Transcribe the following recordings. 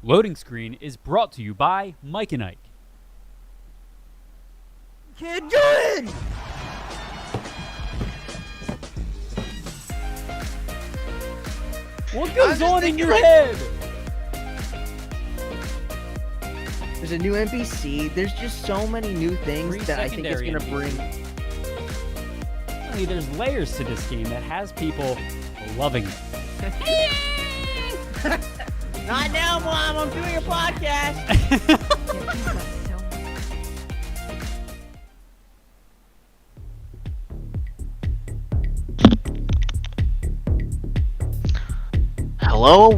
Loading Screen is brought to you by Mike and Ike. Kid, good! What goes on in your head? There's a new NPC. There's just so many new things that I think it's going to bring. There's layers to this game that has people loving it. Not now, Mom. I'm doing a podcast. Hello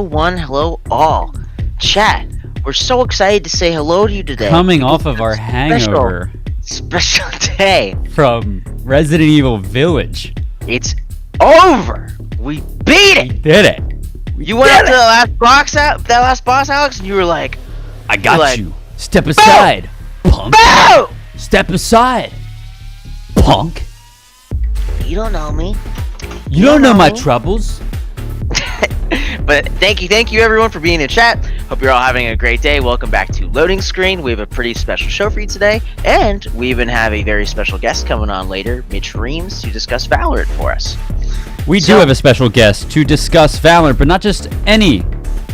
one, hello all. Chat, we're so excited to say hello to you today. Coming off of our hangover. Special day. From Resident Evil Village. It's over. We beat it. We did it. You went up to that last boss, Alex, and you were like, I got you. Step aside, punk. Boom! Step aside, punk. You don't know me. You don't know my troubles. But thank you everyone for being in chat. Hope you're all having a great day. Welcome back to Loading Screen. We have a pretty special show for you today, and we even have a very special guest coming on later, Mitch Reames, to discuss Valorant for us. We do have a special guest to discuss Valorant, but not just any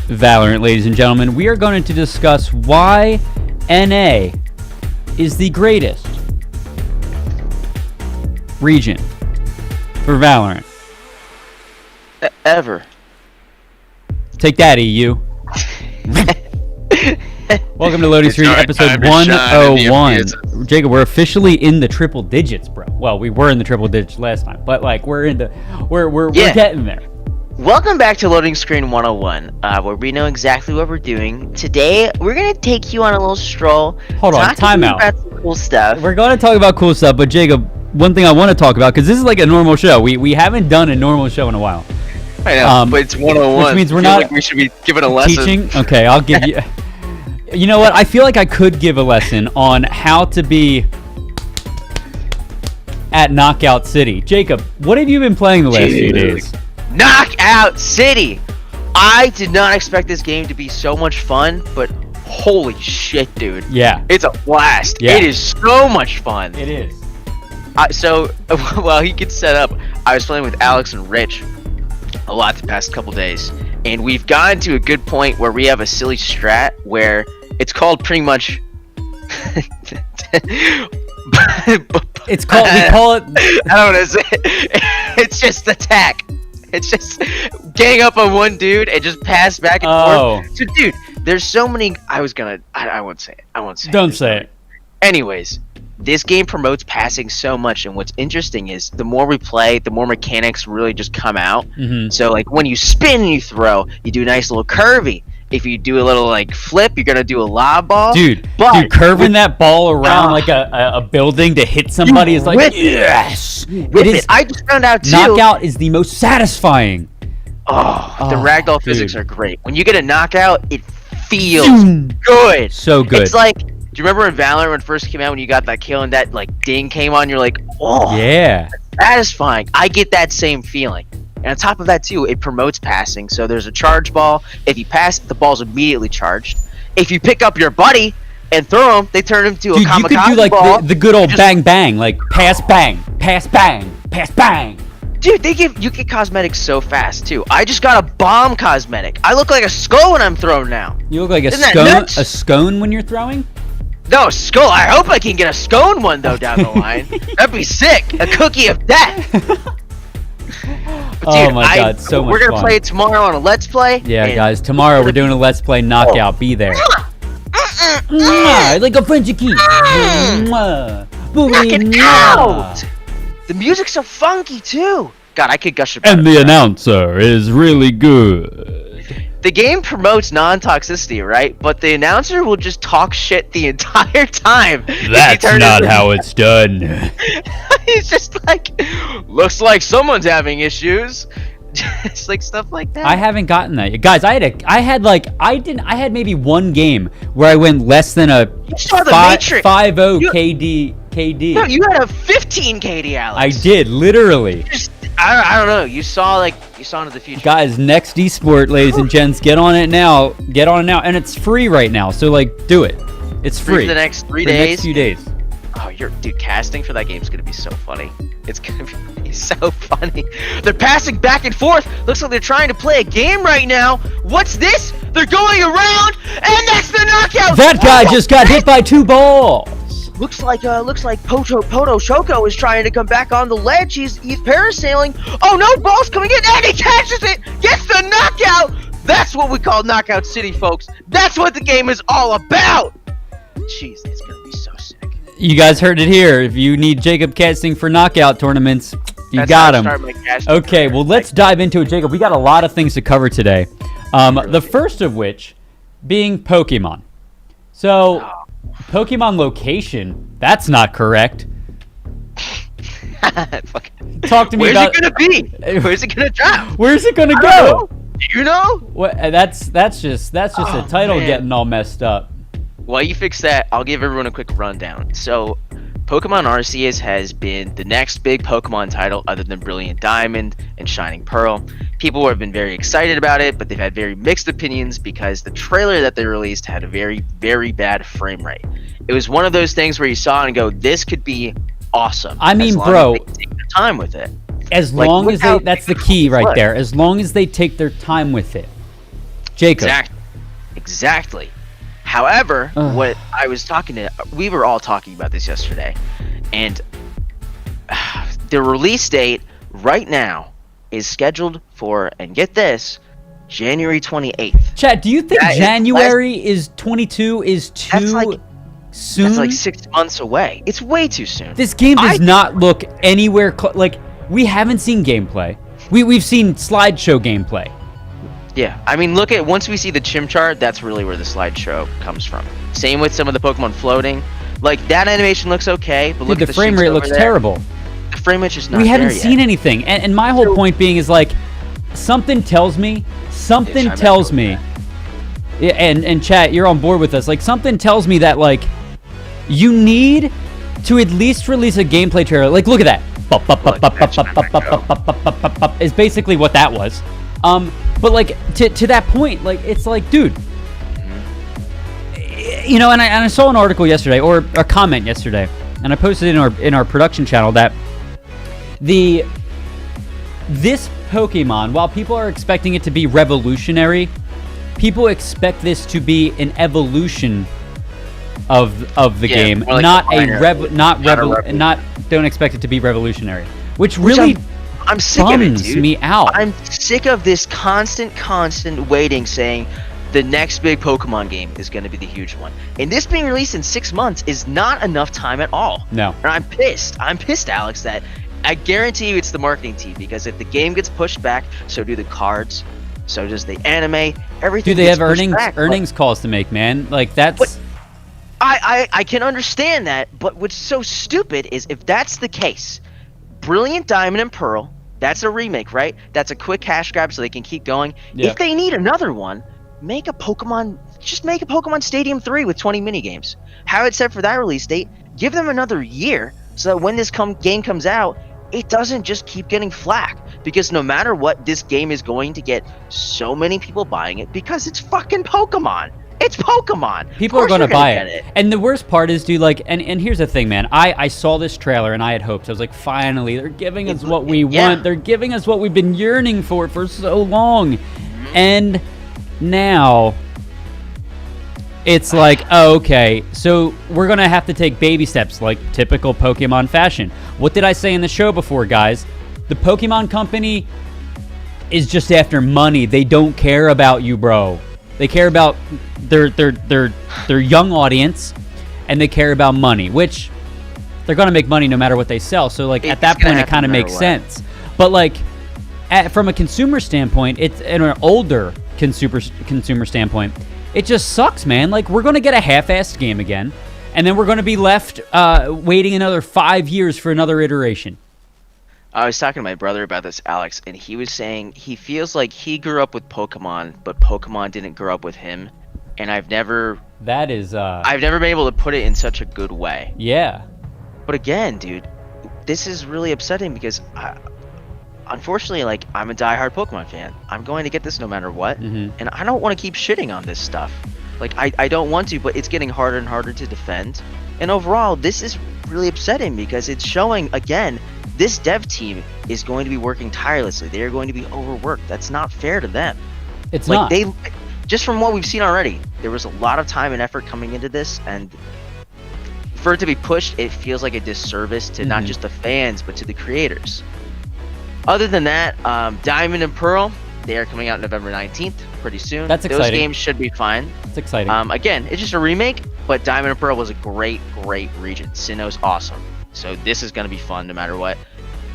Valorant, ladies and gentlemen. We are going to discuss why NA is the greatest region for Valorant. Ever. Take that, EU. Welcome to Loading Screen, episode 101. Jacob, we're officially in the triple digits, bro. Well, we were in the triple digits last time, but like we're getting there. Welcome back to Loading Screen 101, where we know exactly what we're doing. Today, we're gonna take you on a little stroll. Hold on, time out. About some cool stuff. We're going to talk about cool stuff, but Jacob, one thing I want to talk about, because this is like a normal show. We haven't done a normal show in a while. I know, but it's 101. Which means we're not. Like we should be given a lesson. Teaching? Okay, I'll give you. You know what? I feel like I could give a lesson on how to be at Knockout City. Jacob, what have you been playing the last few days? Knockout City! I did not expect this game to be so much fun, but holy shit, dude. Yeah. It's a blast. Yeah. It is so much fun. It is. So, while he gets set up, I was playing with Alex and Rich a lot the past couple days, and we've gotten to a good point where we have a silly strat where it's called pretty much It's called we call it I don't want to say it's just attack. It's just gang up on one dude and just pass back and forth. So dude, there's so many. I won't say it. Don't say it. Anyways, this game promotes passing so much, and what's interesting is the more we play, the more mechanics really just come out. Mm-hmm. So like when you spin and you throw, you do a nice little curvy. If you do a little like flip, you're gonna do a lob ball. Dude, curving that ball around like a building to hit somebody is like yes. It is. I just found out too. Knockout is the most satisfying. The ragdoll physics are great. When you get a knockout, it feels good. So good. It's like, do you remember in Valorant when it first came out when you got that kill and that like ding came on? You're like, oh yeah, satisfying. I get that same feeling. And on top of that too, it promotes passing. So there's a charge ball. If you pass, the ball's immediately charged. If you pick up your buddy and throw him, they turn him to a kamikaze you could do like ball. the good old bang bang, like pass bang, pass bang, pass bang. Dude, you get cosmetics so fast too. I just got a bomb cosmetic. I look like a skull when I'm thrown now. You look like a scone when you're throwing? No, skull. I hope I can get a scone one though down the line. That'd be sick. A cookie of death. But, dude, oh my god, so much fun. We're gonna play it tomorrow on a Let's Play. Yeah, guys, tomorrow we're doing a Let's Play Knockout. Be there. Like a French key. Knock it out. The music's so funky too. God, I could gush about it. And the announcer is really good. The game promotes non-toxicity, right? But the announcer will just talk shit the entire time. That's not how it's done. He's just like, looks like someone's having issues. Just like stuff like that. I haven't gotten that yet. Guys, I had maybe one game where I went less than a 5-0 KD. No, you had a 15 KD, Alex. I did, literally. I don't know. You saw into the future. Guys, next esport, ladies and gents, get on it now. Get on it now, and it's free right now. So like, do it. It's free for the next 3 for the days. next few days. Oh, dude, casting for that game is gonna be so funny. It's gonna be so funny. They're passing back and forth. Looks like they're trying to play a game right now. What's this? They're going around, and that's the knockout. That guy just got hit by 2 balls. Looks like Poto Choco is trying to come back on the ledge. He's parasailing. Oh no, ball's coming in, and he catches it. Gets the knockout. That's what we call Knockout City, folks. That's what the game is all about. Jeez, it's gonna be so sick. You guys heard it here. If you need Jacob casting for knockout tournaments, you got him. Okay, well, let's dive into it, Jacob. We got a lot of things to cover today. The first of which being Pokemon. So, Pokemon location, that's not correct. Talk to me about... Where's it gonna be? Where's it gonna drop? Where's it gonna go? Do you know? What? That's just a title getting all messed up. While you fix that, I'll give everyone a quick rundown. So, Pokemon Arceus has been the next big Pokemon title other than Brilliant Diamond and Shining Pearl. People have been very excited about it, but they've had very mixed opinions because the trailer that they released had a very, very bad frame rate. It was one of those things where you saw it and go, this could be awesome. I mean, bro, take their time with it. As long as they, that's the key right there. As long as they take their time with it. Jacob. Exactly. However, what I was we were all talking about this yesterday, and the release date right now is scheduled for, and get this, January 28th. Chad, do you think January is 22 is too soon? That's like 6 months away. It's way too soon. This game does not look anywhere like, we haven't seen gameplay. We've seen slideshow gameplay. Yeah, I mean, once we see the Chimchar, that's really where the slideshow comes from. Same with some of the Pokemon floating. Like, that animation looks okay, but look at the frame rate looks terrible. The frame rate's just not there yet. We haven't seen anything. And my whole point being is, like, something tells me, and chat, you're on board with us. Like, something tells me that, like, you need to at least release a gameplay trailer. Like, look at that. Is basically what that was. But like to that point, like it's like, dude, you know, and I saw an article yesterday or a comment yesterday, and I posted it in our production channel that this Pokemon, while people are expecting it to be revolutionary, people expect this to be an evolution of the game, like not don't expect it to be revolutionary, which really. I'm sick of it, dude. Me out. I'm sick of this constant waiting saying the next big Pokemon game is going to be the huge one. And this being released in 6 months is not enough time at all. No. And I'm pissed. Alex, that I guarantee you it's the marketing team, because if the game gets pushed back, so do the cards, so does the anime, everything. Do they have earnings calls to make, man? Like, that's... But I can understand that, but what's so stupid is if that's the case, Brilliant Diamond and Pearl, that's a remake, right? That's a quick cash grab so they can keep going. Yeah. If they need another one, make a Pokemon Stadium 3 with 20 minigames. Have it set for that release date. Give them another year so that when this game comes out, it doesn't just keep getting flack. Because no matter what, this game is going to get so many people buying it because it's fucking Pokemon. It's Pokemon. People are going to buy it. And the worst part is, dude, like, and here's the thing, man. I saw this trailer and I had hopes. I was like, finally, they're giving us what we want. They're giving us what we've been yearning for so long. And now it's like, oh, okay, so we're going to have to take baby steps like typical Pokemon fashion. What did I say in the show before, guys? The Pokemon company is just after money. They don't care about you, bro. They care about their young audience, and they care about money, which they're going to make money no matter what they sell. So, like, at that point, it kind of makes sense. But, like, from a consumer standpoint, it's in an older consumer standpoint, it just sucks, man. Like, we're going to get a half-assed game again, and then we're going to be left waiting another 5 years for another iteration. I was talking to my brother about this, Alex, and he was saying he feels like he grew up with Pokemon, but Pokemon didn't grow up with him. And I've never been able to put it in such a good way. Yeah. But again, dude, this is really upsetting because unfortunately, like, I'm a diehard Pokemon fan. I'm going to get this no matter what, and I don't want to keep shitting on this stuff. Like, I don't want to, but it's getting harder and harder to defend. And overall, this is really upsetting because it's showing, again, this dev team is going to be working tirelessly. They are going to be overworked. That's not fair to them. It's like, not. They, just from what we've seen already, there was a lot of time and effort coming into this, and for it to be pushed, it feels like a disservice to not just the fans, but to the creators. Other than that, Diamond and Pearl, they are coming out November 19th, pretty soon. That's exciting. Those games should be fine. It's exciting. Again, it's just a remake, but Diamond and Pearl was a great region. Sinnoh's awesome. So this is going to be fun no matter what.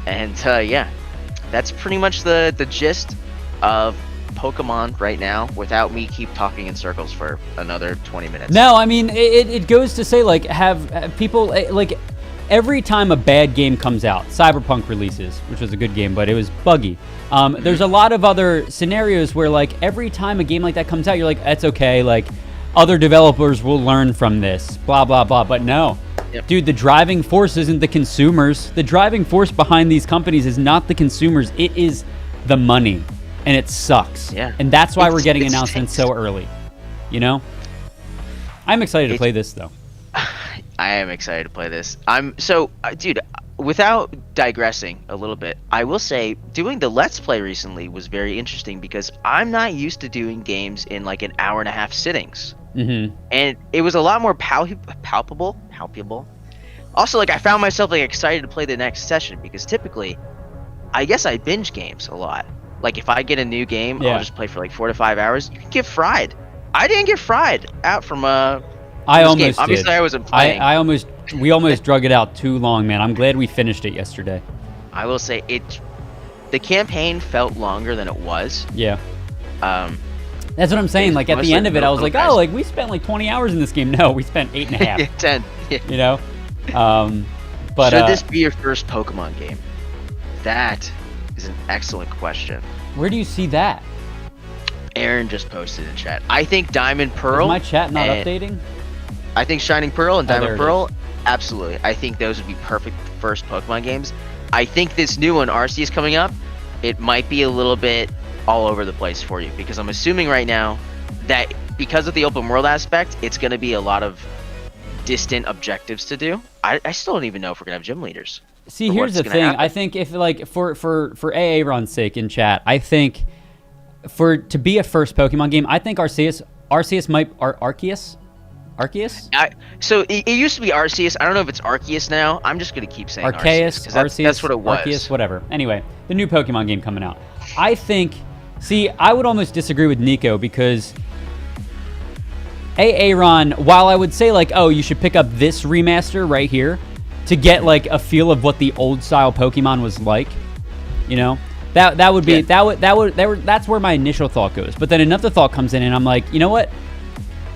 And yeah, that's pretty much the gist of Pokemon right now, without me keep talking in circles for another 20 minutes. No, I mean, it goes to say, like, have people, like, every time a bad game comes out, Cyberpunk releases, which was a good game, but it was buggy. There's a lot of other scenarios where, like, every time a game like that comes out, you're like, that's okay, like, other developers will learn from this, blah, blah, blah. But no. Yep. Dude, the driving force isn't the consumers. The driving force behind these companies is not the consumers. It is the money. And it sucks. Yeah. And that's why we're getting announcements so early. You know? I'm excited to play this, though. I am excited to play this. Dude, without digressing a little bit, I will say doing the Let's Play recently was very interesting because I'm not used to doing games in like an hour and a half sittings. And it was a lot more palpable. Also, like, I found myself like excited to play the next session because typically, I guess I binge games a lot. Like, if I get a new game, I'll just play for like 4 to 5 hours. You can get fried. I didn't get fried out from I almost game. did. Obviously, I wasn't playing. We almost drug it out too long, man. I'm glad we finished it yesterday. I will say the campaign felt longer than it was. Yeah. That's what I'm saying. Like, at the end of it, I was like, oh, like, we spent like 20 hours in this game. No, we spent 8.5. 10. Yeah. You know? But should this be your first Pokemon game? That is an excellent question. Where do you see that? Aaron just posted in chat. I think Diamond Pearl. Is my chat not updating? I think Shining Pearl and Diamond Pearl, is. absolutely. I think those would be perfect first Pokemon games. I think this new one, Arceus, coming up, it might be a little bit all over the place for you because I'm assuming right now that because of the open world aspect, it's going to be a lot of distant objectives to do. I still don't even know if we're going to have gym leaders. See, here's the thing. I think if, like, for Aaron's sake in chat, I think to be a first Pokemon game, I think Arceus might Arceus. So it used to be Arceus. I don't know if it's Arceus now. I'm just gonna keep saying Arceus. That's what it was. Arceus, whatever. Anyway, the new Pokemon game coming out. I think. See, I would almost disagree with Nico because Aaron, while I would say, like, oh, you should pick up this remaster right here to get like a feel of what the old style Pokemon was like, you know, that would be that's where my initial thought goes. But then another thought comes in, and I'm like, you know what?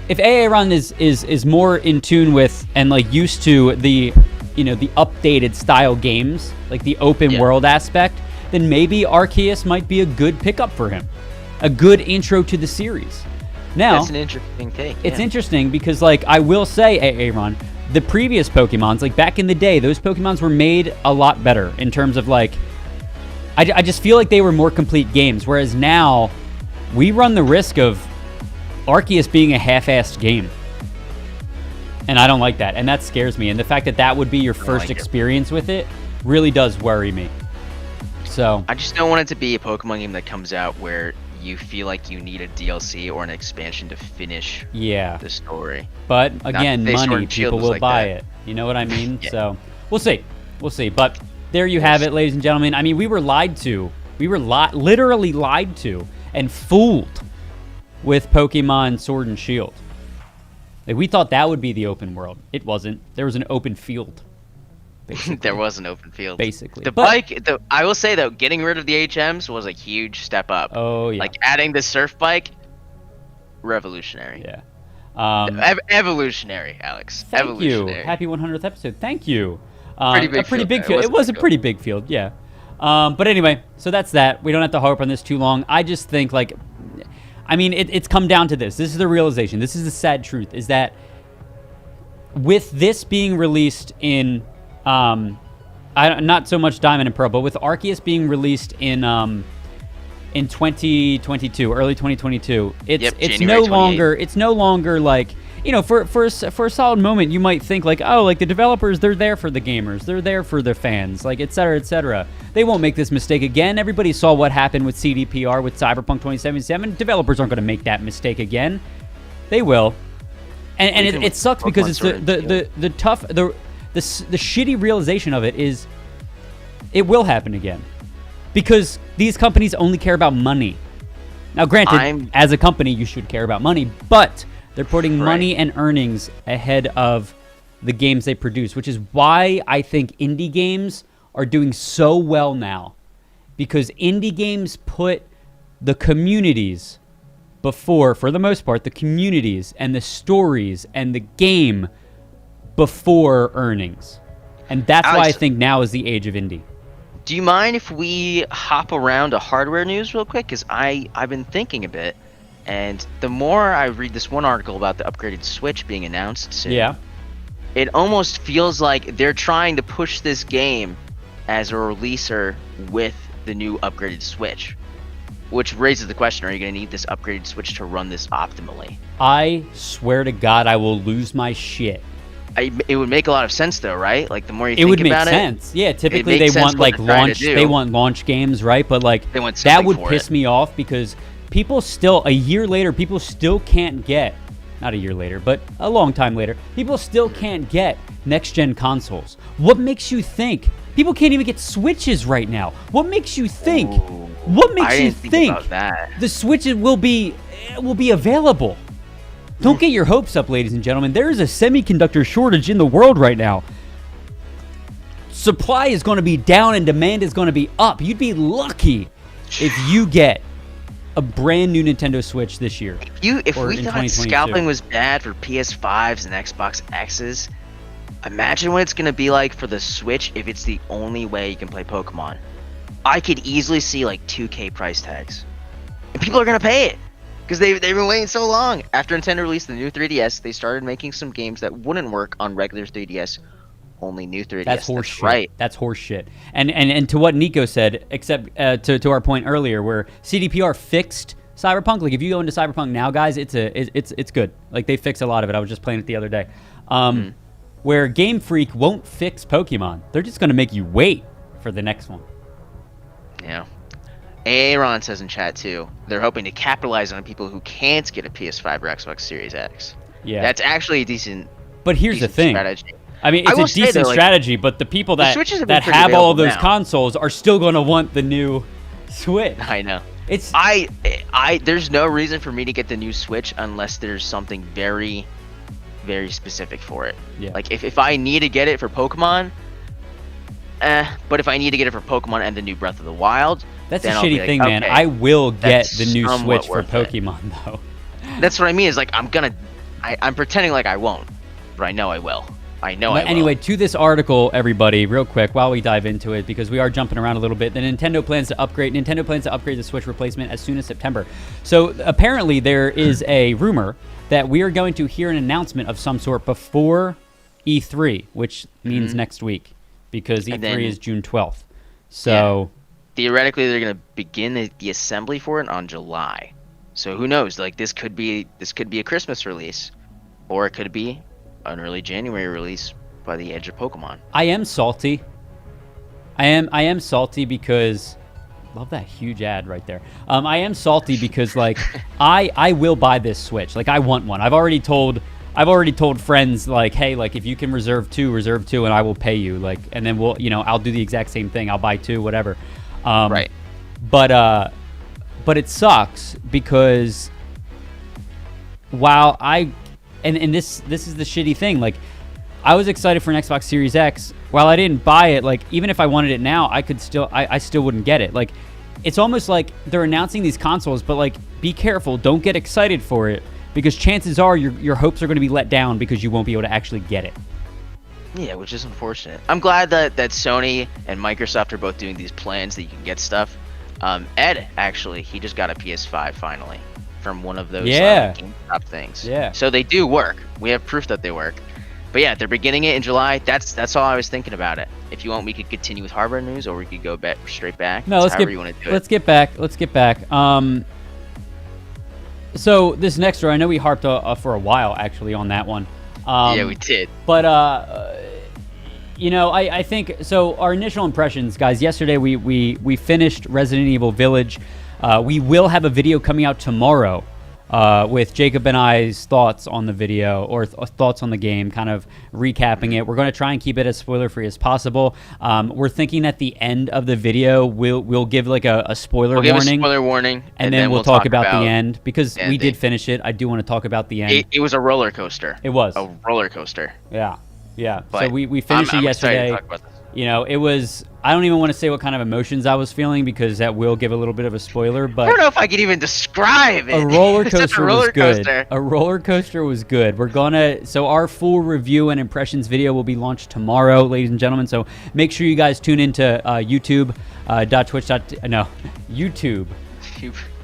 If Aaron is more in tune with and like used to the, you know, the updated style games, like the open world aspect, then maybe Arceus might be a good pickup for him, a good intro to the series. Now, that's an interesting take. It's interesting because, like, I will say, Aaron, the previous Pokemons, like back in the day, those Pokemons were made a lot better in terms of like, I just feel like they were more complete games. Whereas now, we run the risk of Arceus being a half-assed game. And I don't like that. And that scares me. And the fact that that would be your first experience with it really does worry me. So I just don't want it to be a Pokemon game that comes out where you feel like you need a DLC or an expansion to finish the story. But again, money, people will buy it. You know what I mean? So we'll see. But there you have it, ladies and gentlemen. I mean, we were lied to. We were literally lied to and fooled with Pokemon Sword and Shield. Like, we thought that would be the open world. It wasn't. There was an open field. There was an open field. Basically. I will say, though, getting rid of the HMs was a huge step up. Oh, yeah. Like, adding the surf bike, revolutionary. Yeah. Evolutionary, Alex. Thank you. Happy 100th episode. Thank you. Pretty big field. It was a pretty big field, yeah. But anyway, so that's that. We don't have to harp on this too long. I just think, like, I mean, it's come down to this. This is the realization. This is the sad truth, is that with this being released in not so much Diamond and Pearl, but with Arceus being released in 2022, early 2022, it's no longer like, for a solid moment you might think like, oh, like the developers, they're there for the gamers, they're there for the fans, like et cetera. They won't make this mistake again. Everybody saw what happened with CDPR with Cyberpunk 2077. Developers aren't going to make that mistake again. They will, and it sucks because it's the shitty realization of it is it will happen again. Because these companies only care about money. Now, granted, as a company, you should care about money, but they're putting money and earnings ahead of the games they produce, which is why I think indie games are doing so well now. Because indie games put the communities before, for the most part, the communities and the stories and the game before earnings. And that's why I think now is the age of indie. Do you mind if we hop around to hardware news real quick? Because I've been thinking a bit, and the more I read this one article about the upgraded Switch being announced soon, it almost feels like they're trying to push this game as a releaser with the new upgraded Switch. Which raises the question, are you going to need this upgraded Switch to run this optimally? I swear to God, I will lose my shit. It would make a lot of sense, though, right? Like the more you think about it, it would make sense. Yeah, typically they want like launch. They want launch games, right? But like that would piss me off because people still a year later, people still can't get. Not a year later, but a long time later, people still can't get next gen consoles. What makes you think people can't even get Switches right now? What makes you think? What makes you think the Switches will be available? Don't get your hopes up, ladies and gentlemen. There is a semiconductor shortage in the world right now. Supply is going to be down and demand is going to be up. You'd be lucky if you get a brand new Nintendo Switch this year. If we thought scalping was bad for PS5s and Xbox X's, imagine what it's going to be like for the Switch if it's the only way you can play Pokemon. I could easily see like 2K price tags. And people are going to pay it. Because they've been waiting so long. After Nintendo released the new 3DS, they started making some games that wouldn't work on regular 3DS, only new 3DS. That's horseshit. Right. That's horseshit. And to what Nico said, except to our point earlier, where CDPR fixed Cyberpunk. Like if you go into Cyberpunk now, guys, it's good. Like they fixed a lot of it. I was just playing it the other day. Where Game Freak won't fix Pokemon. They're just going to make you wait for the next one. Yeah. Aaron says in chat too, they're hoping to capitalize on people who can't get a PS5 or Xbox Series X. Yeah, that's actually a decent. But here's the thing. Strategy. I mean, it's a decent strategy, but the people that have all of those consoles are still going to want the new Switch. I know. There's no reason for me to get the new Switch unless there's something very, very specific for it. Yeah. Like if I need to get it for Pokemon, but if I need to get it for Pokemon and the new Breath of the Wild. That's a shitty thing, man. I will get the new Switch for Pokemon, though. That's what I mean. Is like I'm pretending like I won't, but I know I will. I will. Anyway, to this article, everybody, real quick, while we dive into it, because we are jumping around a little bit. Nintendo plans to upgrade the Switch replacement as soon as September. So apparently, there is a rumor that we are going to hear an announcement of some sort before E3, which means next week, because E3 is June 12th. So. Yeah. Theoretically, they're going to begin the assembly for it on July. So who knows? Like this could be a Christmas release, or it could be an early January release by the edge of Pokemon. I am salty. I am salty because love that huge ad right there. I am salty because like I will buy this Switch. Like I want one. I've already told friends like, hey, like if you can reserve two, and I will pay you. Like, and then I'll do the exact same thing. I'll buy two, whatever. Right. But it sucks because while this is the shitty thing, like I was excited for an Xbox Series X. While I didn't buy it, like even if I wanted it now, I still wouldn't get it. Like it's almost like they're announcing these consoles, but like be careful, don't get excited for it because chances are your hopes are going to be let down because you won't be able to actually get it. Yeah, which is unfortunate. I'm glad that Sony and Microsoft are both doing these plans that you can get stuff. Ed, actually, he just got a PS5 finally from one of those GameStop things. Yeah. So they do work. We have proof that they work. But yeah, they're beginning it in July. That's all I was thinking about it. If you want, we could continue with hardware news, or we could go back straight back. No, you want to do let's get back. Let's get back. So this next story, I know we harped for a while actually on that one. Yeah, we did. But you know, I think so. Our initial impressions, guys. Yesterday we finished Resident Evil Village. We will have a video coming out tomorrow with Jacob and I's thoughts on the video, or thoughts on the game, kind of recapping it. We're going to try and keep it as spoiler-free as possible. We're thinking at the end of the video, we'll give like a spoiler warning. Give a spoiler warning. And then we'll talk about the end, because we did finish it. I do want to talk about the end. It was a roller coaster. It was. A roller coaster. Yeah. Yeah. But so we finished it yesterday. To talk about this. You know, it was, I don't even want to say what kind of emotions I was feeling, because that will give a little bit of a spoiler, but I don't know if I could even describe it. A roller coaster was good. Coaster. A roller coaster was good. So our full review and impressions video will be launched tomorrow, ladies and gentlemen. So make sure you guys tune into YouTube, YouTube,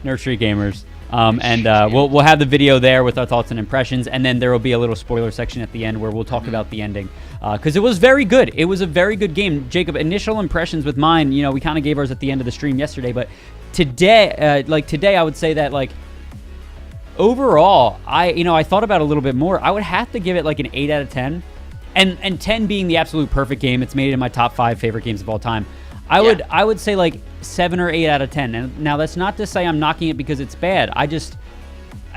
Nursery Gamers. We'll have the video there with our thoughts and impressions, and then there will be a little spoiler section at the end where we'll talk about the ending, because it was very good. It was a very good game. Jacob, initial impressions with mine, you know, we kind of gave ours at the end of the stream yesterday, but today, I would say that, like, overall, I thought about it a little bit more. I would have to give it like an 8 out of 10, and 10 being the absolute perfect game. It's made it in my top 5 favorite games of all time. I would say like 7 or 8 out of 10. And now that's not to say I'm knocking it because it's bad. I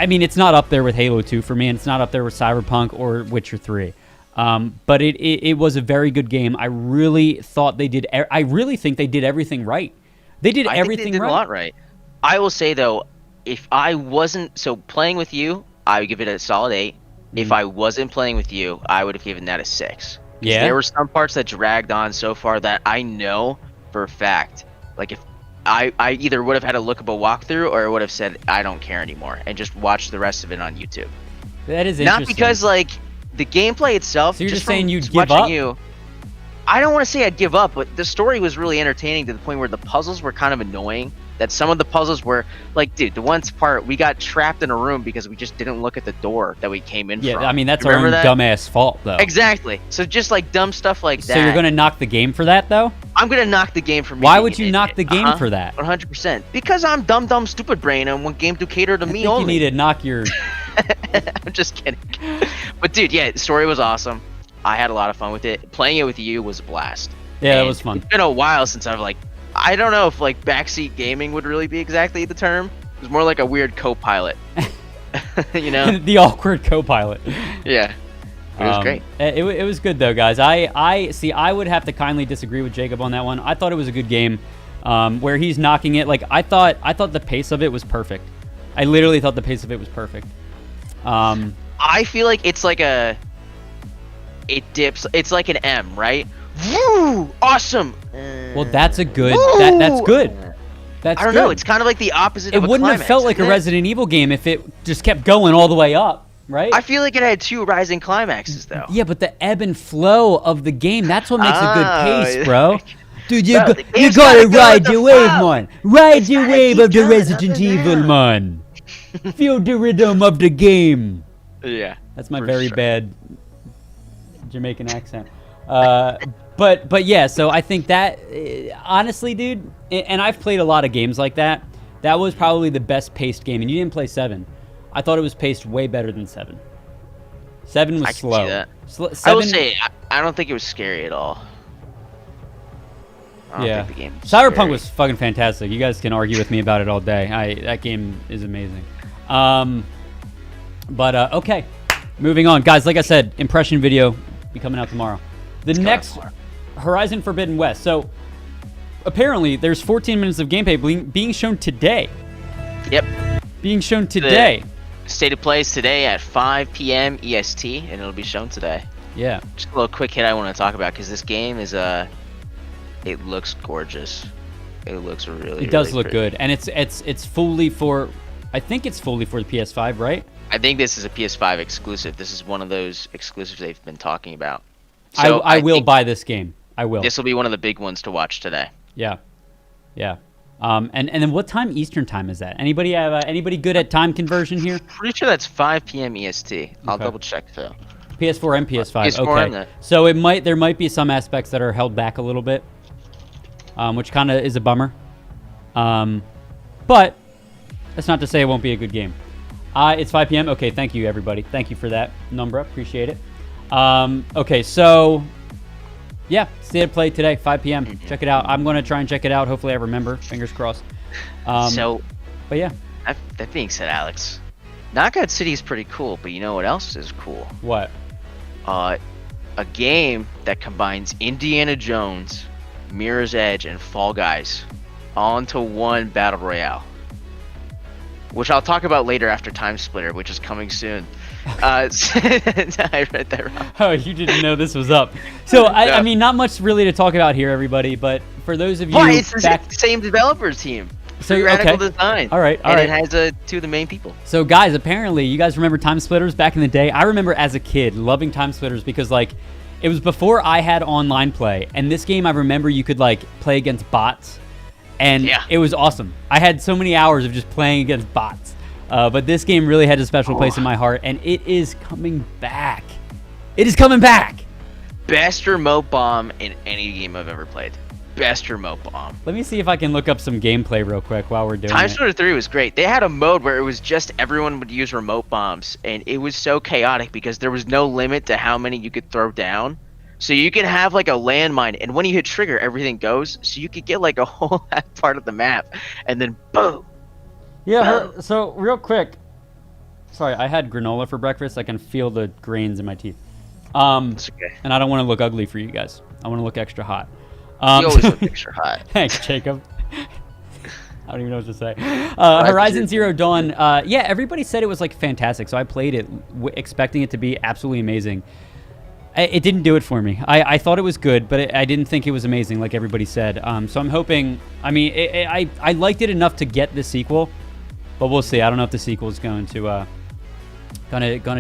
mean, it's not up there with Halo 2 for me, and it's not up there with Cyberpunk or Witcher 3. But it was a very good game. I really thought they did. I really think they did everything right. They did everything they did right. A lot right. I will say though, if I wasn't playing with you, I would give it a solid 8. If I wasn't playing with you, I would have given that a 6. Yeah. There were some parts that dragged on so far that I know for a fact, like, if I either would have had to look up a walkthrough, or I would have said I don't care anymore and just watch the rest of it on YouTube. That is interesting. Not because like the gameplay itself. So you're just saying you'd give up? I don't want to say I'd give up, but the story was really entertaining to the point where the puzzles were kind of annoying. That some of the puzzles were like, dude, the one part we got trapped in a room because we just didn't look at the door that we came in from. Yeah, I mean, that's our own dumbass fault, though. Exactly. So just like dumb stuff like that. So you're gonna knock the game for that, though? I'm gonna knock the game for me. Why would you knock the game for that? 100%. Because I'm dumb, stupid brain, and want game to cater to me only. You need to knock your. I'm just kidding. But dude, yeah, the story was awesome. I had a lot of fun with it. Playing it with you was a blast. Yeah, that was fun. It's been a while since I don't know if like backseat gaming would really be exactly the term. It was more like a weird co-pilot. You know? The awkward co-pilot. Yeah. It was great. It was good though, guys. I would have to kindly disagree with Jacob on that one. I thought it was a good game. Where he's knocking it, like I thought the pace of it was perfect. I literally thought the pace of it was perfect. I feel like it's like it dips. It's like an M, right? Woo! Awesome. Well, that's a good. That's good. That's I don't know. It's kind of like the opposite. It wouldn't have felt like a Resident Evil game if it just kept going all the way up, right? I feel like it had 2 rising climaxes, though. Yeah, but the ebb and flow of the game—that's what makes a good pace, bro. Dude, you gotta ride your wave, man. Ride your wave of the Resident Evil, man. Feel the rhythm of the game. Yeah. That's my very bad Jamaican accent. But yeah, so I think that, honestly, dude, and I've played a lot of games like that, that was probably the best paced game. And you didn't play 7. I thought it was paced way better than 7. 7 was slow. I can see that. I will say, I don't think it was scary at all. I don't think the game was Cyberpunk scary. was fucking fantastic. You guys can argue with me about it all day. That game is amazing. Okay, moving on. Guys, like I said, impression video be coming out tomorrow. The next Horizon Forbidden West. So apparently there's 14 minutes of gameplay being shown today. Yep. Being shown today. The state of play is today at 5 p.m. EST, and it'll be shown today. Yeah. Just a little quick hit I want to talk about, because this game is it looks gorgeous. It looks really. It does really look pretty. good, and it's fully for. I think it's fully for the PS5, right? I think this is a PS5 exclusive. This is one of those exclusives they've been talking about. So I will buy this game. I will. This will be one of the big ones to watch today. Yeah, yeah. And then what time Eastern time is that? Anybody have anybody good at time conversion here? Pretty sure that's 5 p.m. EST. I'll double check though. PS4 and PS5. PS4 okay. and that. So there might be some aspects that are held back a little bit, which kind of is a bummer. But that's not to say it won't be a good game. It's 5 p.m. Okay, thank you, everybody. Thank you for that, Numbra. Appreciate it. Okay, so, yeah, State of Play today, 5 p.m. Check it out. I'm going to try and check it out. Hopefully I remember. Fingers crossed. But, yeah. That being said, Alex, Knockout City is pretty cool, but you know what else is cool? What? A game that combines Indiana Jones, Mirror's Edge, and Fall Guys all into one battle royale, which I'll talk about later after Time Splitter, which is coming soon. I read that wrong. Oh, you didn't know this was up. So, I mean, not much really to talk about here, everybody, but for those of you... Why? It's the same developers team. So, Radical Design. All right. And it has two of the main people. So, guys, apparently, you guys remember Time Splitters back in the day? I remember as a kid loving Time Splitters because, like, it was before I had online play. And this game, I remember you could, like, play against bots. And it was awesome. I had so many hours of just playing against bots. But this game really had a special place in my heart. And it is coming back. It is coming back. Best remote bomb in any game I've ever played. Best remote bomb. Let me see if I can look up some gameplay real quick while we're doing Time Splitter 3 was great. They had a mode where it was just everyone would use remote bombs. And it was so chaotic because there was no limit to how many you could throw down. So you can have like a landmine, and when you hit trigger, everything goes. So you could get like a whole part of the map, and then boom. Yeah. So real quick, sorry, I had granola for breakfast. I can feel the grains in my teeth. It's okay. And I don't want to look ugly for you guys. I want to look extra hot. You always look extra hot. Thanks, Jacob. I don't even know what to say. Horizon Zero Dawn. Yeah, everybody said it was like fantastic, so I played it expecting it to be absolutely amazing. It didn't do it for me. I thought it was good, but I didn't think it was amazing like everybody said. So I'm hoping... I mean, I liked it enough to get the sequel, but we'll see. I don't know if the sequel is going to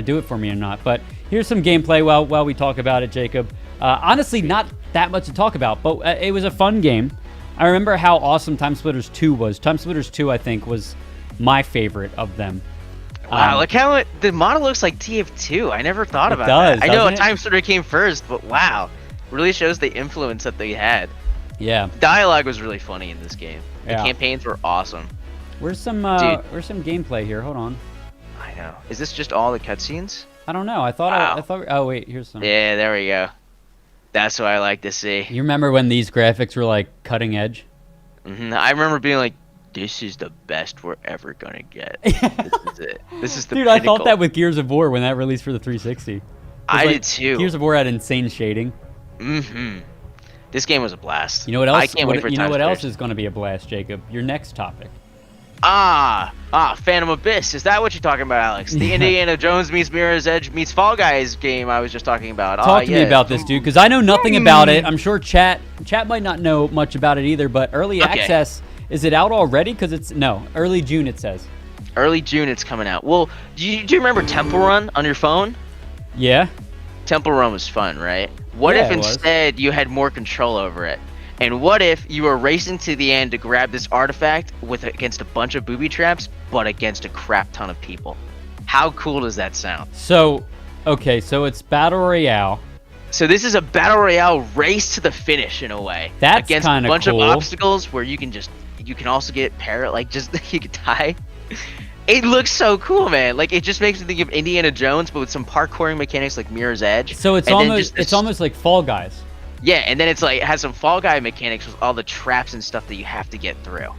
do it for me or not. But here's some gameplay while we talk about it, Jacob. Honestly, not that much to talk about, but it was a fun game. I remember how awesome Time Splitters 2 was. Time Splitters 2, I think, was my favorite of them. Wow, look how the model looks like TF2. I never thought about that. I know a Time Splitter came first, but wow. Really shows the influence that they had. Yeah. Dialogue was really funny in this game. The Yeah. campaigns were awesome. Where's some gameplay here? Hold on. I know. Is this just all the cutscenes? I don't know. I thought oh wait, here's some. Yeah, there we go. That's what I like to see. You remember when these graphics were like cutting edge? I remember being like, this is the best we're ever gonna get. This is it. This is the Dude, pinnacle. I thought that with Gears of War when that released for the 360. I did too. Gears of War had insane shading. This game was a blast. You know what else? I can't wait for you know Time what else Splitters. is going to be a blast, Jacob? Your next topic. Phantom Abyss. Is that what you're talking about, Alex? The Indiana Jones meets Mirror's Edge meets Fall Guys game I was just talking about. Talk to me about this, dude, because I know nothing about it. I'm sure chat might not know much about it either, but early access, is it out already? Because early June it says. Early June it's coming out. Well, do you remember Temple Run on your phone? Yeah. Temple Run was fun, right? What if instead you had more control over it? And what if you were racing to the end to grab this artifact against a bunch of booby traps, but against a crap ton of people? How cool does that sound? So, okay, so it's Battle Royale. So this is a Battle Royale race to the finish in a way. That's against a bunch cool. of obstacles where you can also get you can die. It looks so cool, man. Like, it just makes me think of Indiana Jones, but with some parkouring mechanics like Mirror's Edge. So it's almost like Fall Guys. Yeah, and then it has some Fall Guy mechanics with all the traps and stuff that you have to get through.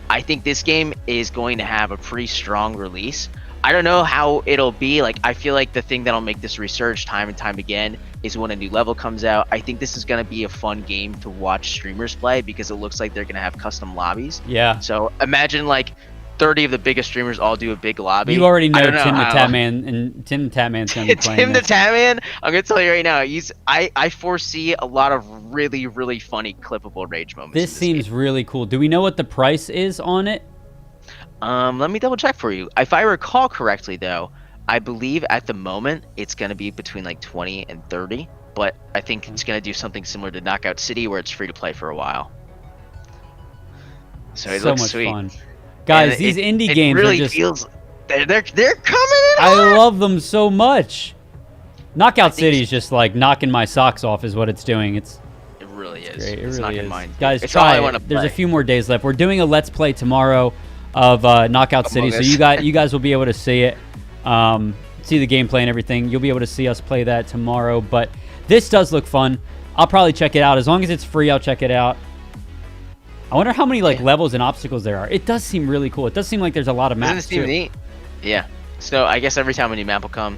I think this game is going to have a pretty strong release. I don't know how it'll be. Like, I feel like the thing that'll make this resurge time and time again is when a new level comes out. I think this is going to be a fun game to watch streamers play because it looks like they're going to have custom lobbies. Yeah. So imagine, like, 30 of the biggest streamers all do a big lobby. You already know Tim the Tatman, and Tim the Tatman's going to be playing Tim the Tatman, I'm going to tell you right now, I foresee a lot of really, really funny clippable rage moments. This seems really cool. Do we know what the price is on it? Let me double check for you. If I recall correctly, though, I believe at the moment it's going to be between like 20 and 30, but I think it's going to do something similar to Knockout City where it's free to play for a while. So it looks much sweet. Fun. Guys, these indie games really are just... feels they're coming in I hard. love them so much. Knockout City is just like knocking my socks off is what it's doing. It really is. Great. It's really knocking is. mine. Guys, it's try all I it. There's a few more days left. We're doing a Let's Play tomorrow of Knockout City, so you guys will be able to see it, see the gameplay and everything. You'll be able to see us play that tomorrow, but this does look fun. I'll probably check it out. As long as it's free, I'll check it out. I wonder how many levels and obstacles there are. It does seem really cool. It does seem like there's a lot of maps. Doesn't it seem neat? Yeah. So I guess every time a new map will come,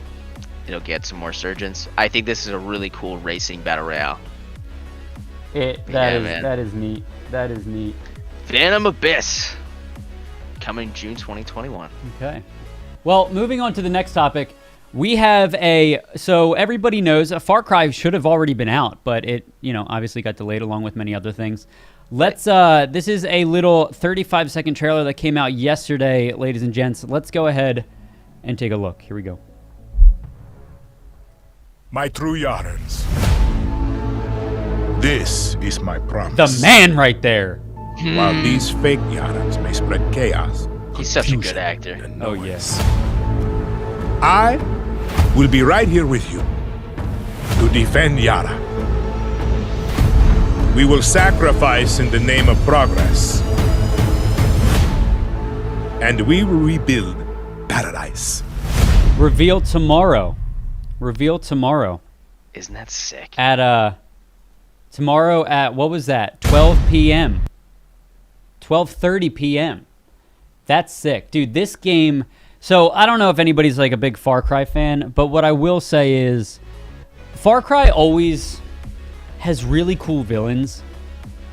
it'll get some more surgeons. I think this is a really cool racing battle royale. That is neat. That is neat. Phantom Abyss, coming June 2021. Okay. Well, moving on to the next topic, we have so everybody knows Far Cry should have already been out, but it, obviously got delayed along with many other things. This is a little 35-second trailer that came out yesterday, ladies and gents. Let's go ahead and take a look. Here we go. My true yards. This is my promise. The man right there. While these fake yards may spread chaos. He's such a good actor. Oh, yes. I will be right here with you to defend Yara. We will sacrifice in the name of progress. And we will rebuild paradise. Reveal tomorrow. Reveal tomorrow. Isn't that sick? Tomorrow at, what was that? 12 p.m. 12:30 p.m. That's sick. Dude, this game... So, I don't know if anybody's like a big Far Cry fan, but what I will say is Far Cry always has really cool villains.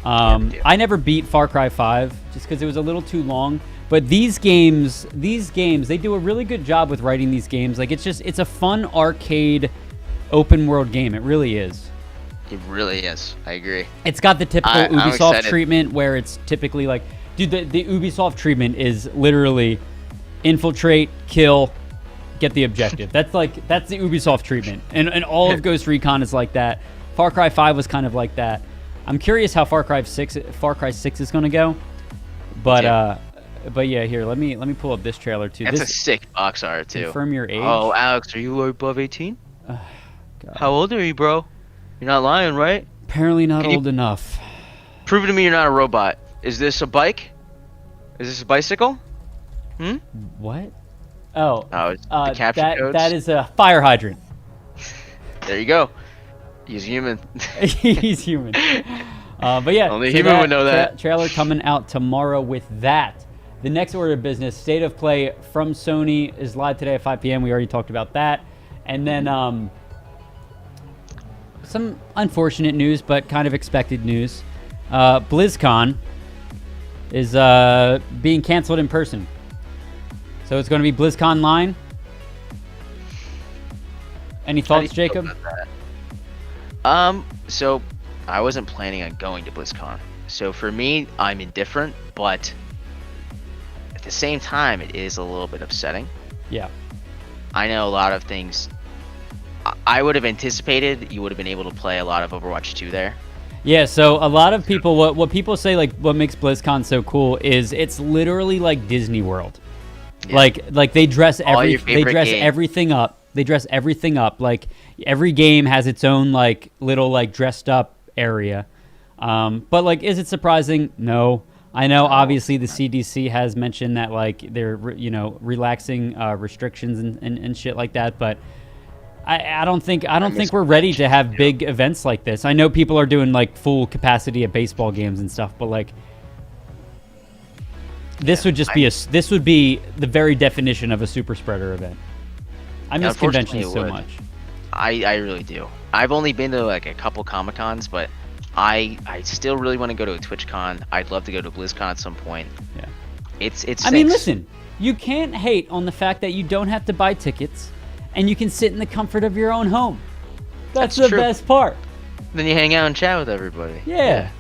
I never beat Far Cry 5 just because it was a little too long. But these games, they do a really good job with writing these games. Like, it's a fun arcade open world game. It really is. It really is. I agree. It's got the typical Ubisoft treatment where it's typically like, dude, the Ubisoft treatment is literally infiltrate, kill, get the objective. That's the Ubisoft treatment. And all of Ghost Recon is like that. Far Cry 5 was kind of like that. I'm curious how Far Cry 6 is going to go. But yeah, here, let me pull up this trailer too. That's a sick box art too. Confirm your age. Oh, Alex, are you above 18? How old are you, bro? You're not lying, right? Apparently not old enough. Prove to me you're not a robot. Is this a bike? Is this a bicycle? What? Oh, the capture codes? That is a fire hydrant. There you go. He's human. He's human. But yeah, only human would know that. Trailer coming out tomorrow with that. The next order of business, State of Play from Sony is live today at 5 p.m. We already talked about that. And then some unfortunate news, but kind of expected news. BlizzCon is being canceled in person. So it's going to be BlizzCon line. Any thoughts, Jacob? So I wasn't planning on going to BlizzCon. So for me, I'm indifferent, but at the same time, it is a little bit upsetting. Yeah. I know a lot of things. I would have anticipated you would have been able to play a lot of Overwatch 2 there. Yeah, so a lot of people, what people say, like, what makes BlizzCon so cool is it's literally like Disney World. Yeah. Like they dress everything up. They dress everything up. Like every game has its own like little like dressed up area. But like, is it surprising? No. I know obviously the CDC has mentioned that like they're relaxing restrictions and shit like that, but I don't think we're ready to have big events like this. I know people are doing like full capacity at baseball games and stuff, but like this would be the very definition of a super spreader event. I miss conventions so much. I really do. I've only been to like a couple Comic-Cons, but I still really want to go to a TwitchCon. I'd love to go to BlizzCon at some point. Yeah. It's I mean, listen, you can't hate on the fact that you don't have to buy tickets and you can sit in the comfort of your own home. That's the best part. Then you hang out and chat with everybody. Yeah.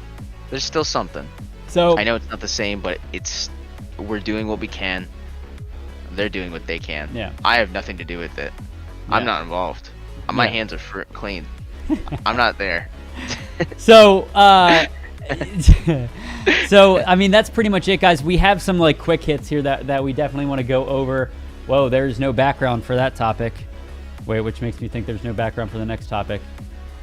There's still something. So I know it's not the same, but we're doing what we can. They're doing what they can. Yeah. I have nothing to do with it. Yeah. I'm not involved. My hands are clean. I'm not there. So, I mean, that's pretty much it, guys. We have some like quick hits here that we definitely want to go over. Whoa, there's no background for that topic. Wait, which makes me think there's no background for the next topic.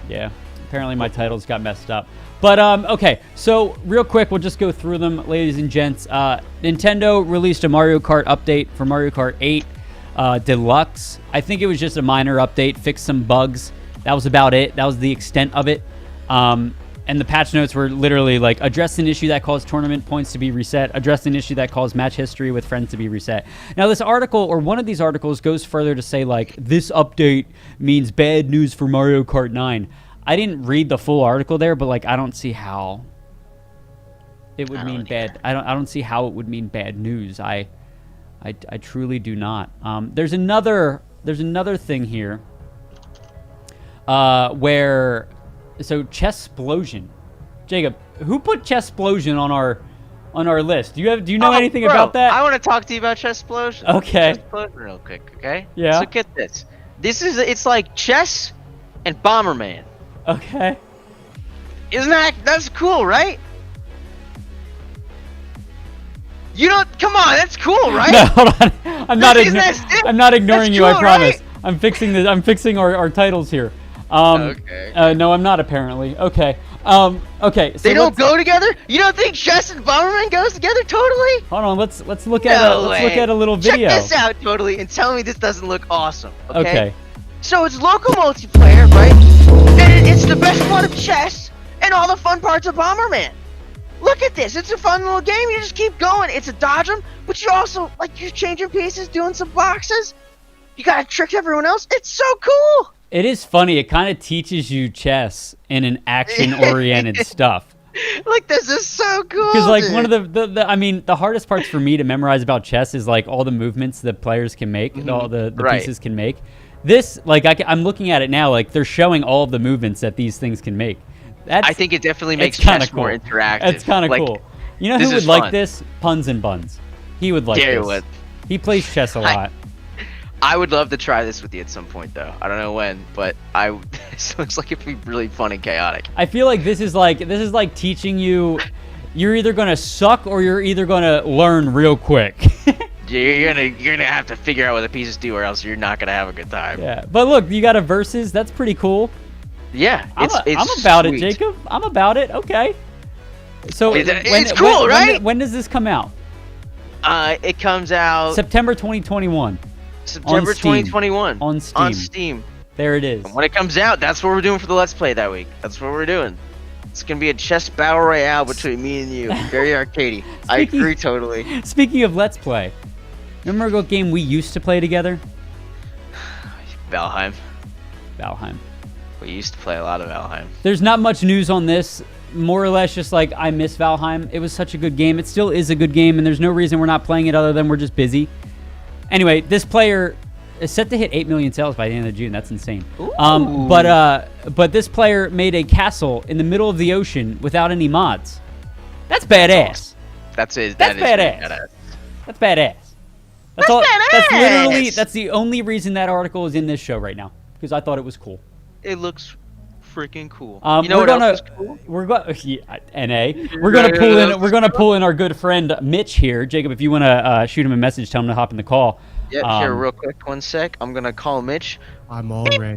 Yeah, apparently my titles got messed up. But, okay, so real quick, we'll just go through them, ladies and gents. Nintendo released a Mario Kart update for Mario Kart 8 Deluxe. I think it was just a minor update, fixed some bugs. That was about it. That was the extent of it. And the patch notes were literally like, address an issue that caused tournament points to be reset, address an issue that caused match history with friends to be reset. Now, this article, or one of these articles, goes further to say, like, this update means bad news for Mario Kart 9. I didn't read the full article there, but, like, I don't see how it would mean bad. I don't see how it would mean bad news. I truly do not. There's another thing here where... So Chessplosion, Jacob, who put Chessplosion on our list? Do you know anything about that? I want to talk to you about Chessplosion. Okay. Chessplosion real quick, okay? Yeah. So get this. It's like chess and Bomberman. Okay. That's cool, right? You don't come on, that's cool, right? No, hold on. I'm not ignoring you, cool, I promise. Right? I'm fixing our titles here. Okay. No, I'm not apparently. Okay. Okay. So they don't go together? You don't think chess and Bomberman goes together totally? Hold on. Let's look at a little video. Check this out totally and tell me this doesn't look awesome. Okay. So it's local multiplayer, right? And it's the best part of chess and all the fun parts of Bomberman. Look at this. It's a fun little game. You just keep going. It's a dodge 'em, but you also you're changing pieces, doing some boxes. You gotta trick everyone else. It's so cool. It is funny. It kind of teaches you chess in an action-oriented stuff. Like, this is so cool. Because, like, one of the hardest parts for me to memorize about chess is, like, all the movements that players can make, all the pieces can make. This, like, I'm looking at it now, like, they're showing all of the movements that these things can make. I think it definitely makes chess more interactive. It's kind of cool. You know who would like this? Puns and Buns. He would like this. He plays chess a lot. I would love to try this with you at some point, though. I don't know when, but this looks like it'd be really fun and chaotic. I feel like this is like teaching you. You're either gonna suck or you're either gonna learn real quick. You're gonna have to figure out what the pieces do, or else you're not gonna have a good time. Yeah, but look, you got a versus. That's pretty cool. Yeah, I'm about it, Jacob. I'm about it. Okay. So it's cool, right? When does this come out? It comes out September 2021. September 2021 on Steam. There it is. And when it comes out, that's what we're doing for the Let's Play that week. That's what we're doing. It's gonna be a chess battle royale between me and you. Very arcadey. I agree totally. Speaking of Let's Play, remember what game we used to play together? Valheim. We used to play a lot of Valheim. There's not much news on this. More or less just like, I miss Valheim. It was such a good game. It still is a good game, and there's no reason we're not playing it other than we're just busy. Anyway, this player is set to hit 8 million sales by the end of June. That's insane. But this player made a castle in the middle of the ocean without any mods. That's badass. That's badass. That's badass. That's literally the only reason that article is in this show right now, because I thought it was cool. It looks freaking cool. You know what else is cool? We're gonna pull in our good friend Mitch here. Jacob, if you want to shoot him a message, tell him to hop in the call. Yeah, here, real quick, 1 sec. I'm gonna call Mitch. I'm already.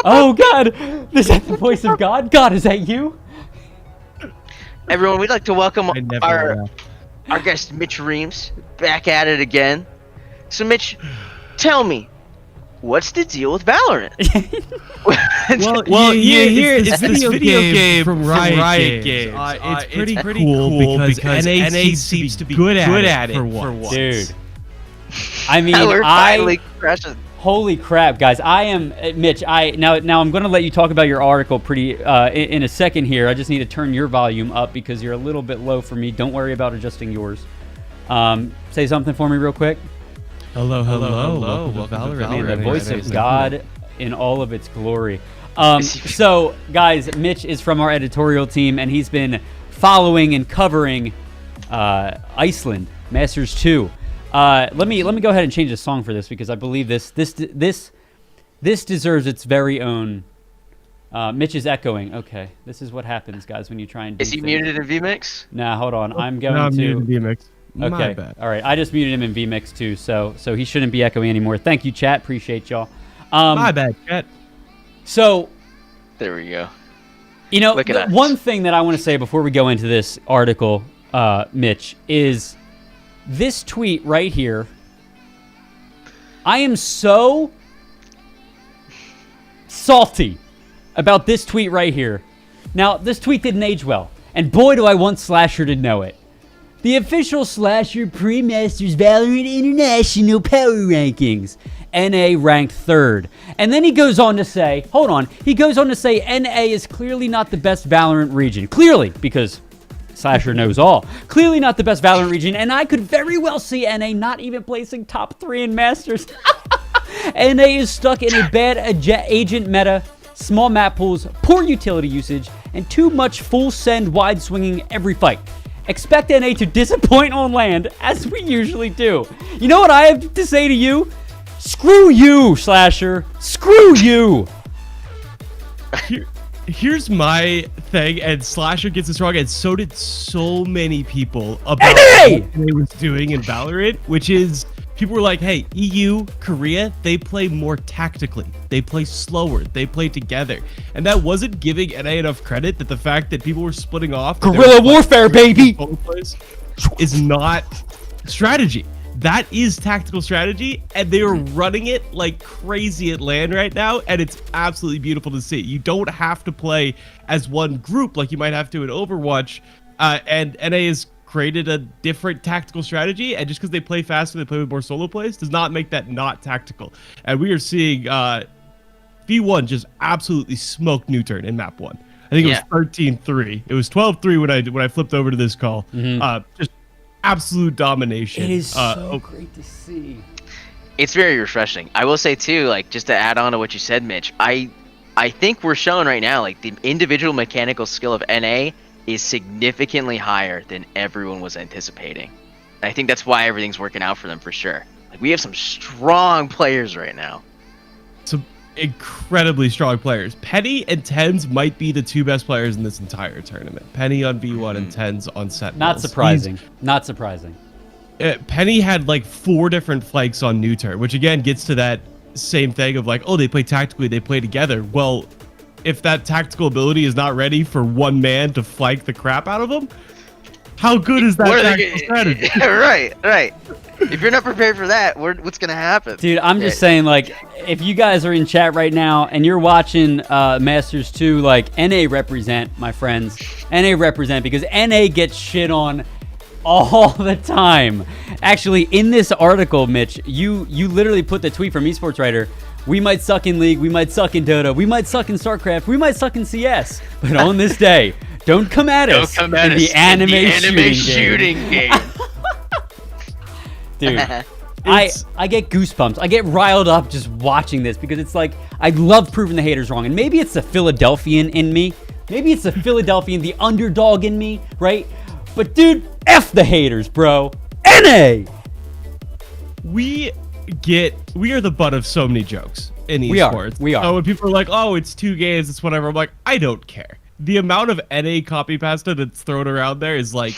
Oh God, is that the voice of God? God, is that you? Everyone, we'd like to welcome our guest Mitch Reames back at it again. So Mitch, tell me, what's the deal with Valorant? well, it's this video game from Riot Games. It's pretty cool because NA seems to be good at it for once. Dude, I mean, we're finally crashing. Holy crap, guys! I am Mitch. Now I'm going to let you talk about your article in a second here. I just need to turn your volume up because you're a little bit low for me. Don't worry about adjusting yours. Say something for me real quick. Hello. Welcome to Valorant. Man, the voice of God in all of its glory. So, guys, Mitch is from our editorial team, and he's been following and covering Iceland Masters 2. Let me go ahead and change the song for this because I believe this deserves its very own. Mitch is echoing. Okay, this is what happens, guys, when you try and. Is he muted in vMix? Nah, hold on. I'm going I'm to. muted in vMix. Okay. My bad. All right. I just muted him in vMix too, so he shouldn't be echoing anymore. Thank you, chat. Appreciate y'all. My bad, chat. So, There we go. you know, Look at us. one thing that I want to say before we go into this article, Mitch, is this tweet right here. I am so salty about this tweet right here. Now, this tweet didn't age well, and boy, do I want Slasher to know it. The official Slasher Pre-Masters Valorant International Power Rankings. NA ranked 3rd. And then he goes on to say, hold on, he goes on to say NA is clearly not the best Valorant region. Clearly, because Slasher knows all. Clearly not the best Valorant region, and I could very well see NA not even placing top 3 in Masters. NA is stuck in a bad agent meta, small map pools, poor utility usage, and too much full send wide swinging every fight. Expect NA to disappoint on land, as we usually do. You know what I have to say to you? Screw you, Slasher. Screw you. Here's my thing, and Slasher gets this wrong, and so did so many people about NA! what they was doing in Valorant, which is people were like, hey, EU, Korea, they play more tactically. They play slower. They play together. And that wasn't giving NA enough credit that the fact that people were splitting off. Guerrilla warfare, baby! Is not strategy. That is tactical strategy, and they are running it like crazy at LAN right now, and it's absolutely beautiful to see. You don't have to play as one group like you might have to in Overwatch, and NA has created a different tactical strategy, and just because they play faster, they play with more solo plays, does not make that not tactical. And we are seeing V1 just absolutely smoke Newturn in map 1. I think it was 13-3. It was 12-3 when I flipped over to this call. Just absolute domination. It is so great to see. It's very refreshing. I will say too, like, just to add on to what you said, Mitch, I think we're showing right now, like, the individual mechanical skill of NA is significantly higher than everyone was anticipating. I think that's why everything's working out for them for sure. Like, we have some strong players right now. Some incredibly strong players. Penny and Tens might be the 2 best players in this entire tournament. Penny on V1 and Tens on Sentinels. Not surprising. Not surprising. Penny had like 4 different flanks on Newturn, which again gets to that same thing of like, oh, they play tactically, they play together. Well, if that tactical ability is not ready for one man to flank the crap out of them, how good is that tactical strategy? Right. If you're not prepared for that, what's gonna happen? Dude, I'm just saying, like, if you guys are in chat right now and you're watching Masters 2, like, NA represent, my friends. NA represent, because NA gets shit on all the time. Actually, in this article, Mitch, you literally put the tweet from esports writer, we might suck in League, we might suck in Dota, we might suck in StarCraft, we might suck in CS, but on this day, don't come at us in the anime shooting game. Dude, I get goosebumps. I get riled up just watching this because it's like, I love proving the haters wrong. And maybe it's the Philadelphian in me. Maybe it's the Philadelphian, the underdog in me, right? But dude, F the haters, bro. NA! We are the butt of so many jokes in esports. We are. So when people are like, oh, it's 2 games, it's whatever, I'm like, I don't care. The amount of NA copy pasta that's thrown around there is like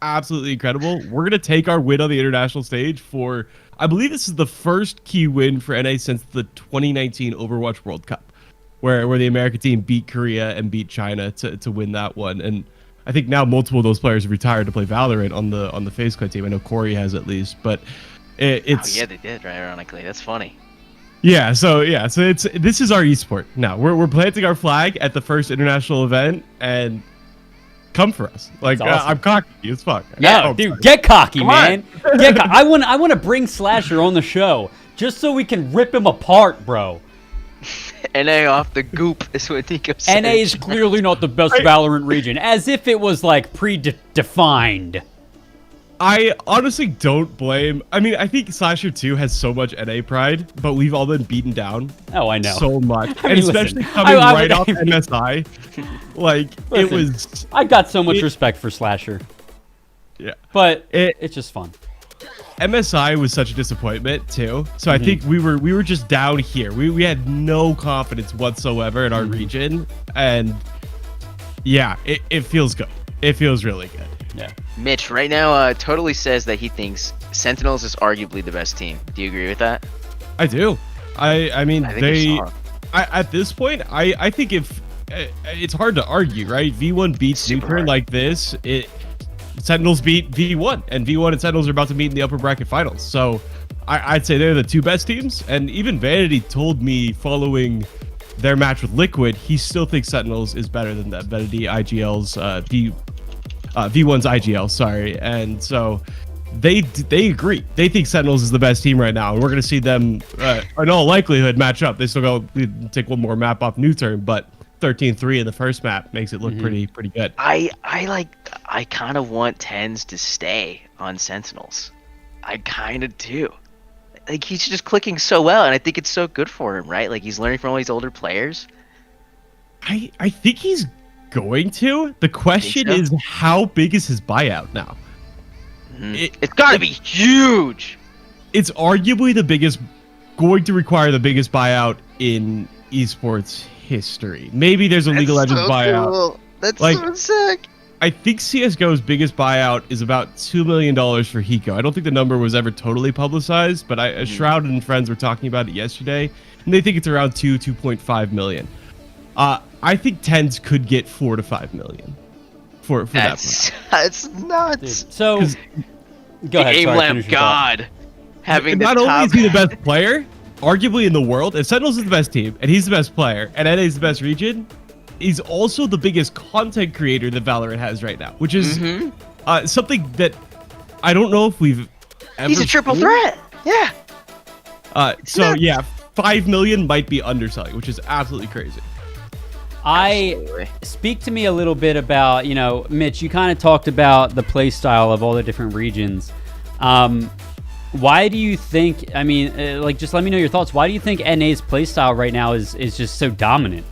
absolutely incredible. We're going to take our win on the international stage for, I believe this is the first key win for NA since the 2019 Overwatch World Cup, where the American team beat Korea and beat China to win that one. And I think now multiple of those players have retired to play Valorant on the FaZe Clan team. I know Corey has at least, but it's... Oh, yeah, they did, right? Ironically. That's funny. So this is our esport. Now we're planting our flag at the first international event, and come for us. Like, awesome. I'm cocky as fuck. No, dude, get cocky, man. Get cocky. I want to bring Slasher on the show just so we can rip him apart, bro. NA off the goop is what Nico said. NA is clearly not the best Valorant region, as if it was like predefined. I honestly don't blame. I mean, I think Slasher 2 has so much NA pride, but we've all been beaten down. Oh, I know. So much. I mean, and especially coming right off MSI. Like, it was... I got so much respect for Slasher. Yeah. But it's just fun. MSI was such a disappointment, too. So I think we were just down here. We had no confidence whatsoever in our region. And, yeah, it feels good. It feels really good. Yeah. Mitch, right now, totally says that he thinks Sentinels is arguably the best team. Do you agree with that? I do. I mean, I think it's solid. at this point, I think if it's hard to argue, right? V1 beats Super Newturn hard. like this. Sentinels beat V1, and V1 and Sentinels are about to meet in the upper bracket finals. So I'd say they're the two best teams. And even Vanity told me following their match with Liquid, he still thinks Sentinels is better than that Vanity IGL's V1's IGL. Sorry, and so they agree. They think Sentinels is the best team right now, and we're gonna see them in all likelihood match up. They still go take one more map off Newturn, but 13-3 in the first map makes it look pretty good. I kind of want Tens to stay on Sentinels. I kind of do. Like, he's just clicking so well, and I think it's so good for him, right? Like, he's learning from all these older players. I think he's going to. The question Think is, how big is his buyout now? It's gotta be huge. It's arguably going to require the biggest buyout in esports history. Maybe there's a League of Legends buyout. Cool. That's Like, so sick. I think CSGO's biggest buyout is about $2 million for Hiko. I don't think the number was ever totally publicized, but Shroud and friends were talking about it yesterday, and they think it's around 2.5 million. I think Tens could get 4 to 5 million for that. That's nuts. Dude, so go ahead. Aim Sorry, Lamp finish your thought. God. Having Not the only top... is he the best player, arguably in the world, if Sentinels is the best team, and he's the best player, and NA is the best region, he's also the biggest content creator that Valorant has right now, which is something that I don't know if we've ever He's a triple seen. threat. Yeah. So yeah, 5 million might be underselling, which is absolutely crazy. Absolutely. Speak to me a little bit about, Mitch, you kind of talked about the play style of all the different regions. Why do you think, just let me know your thoughts. Why do you think NA's play style right now is just so dominant?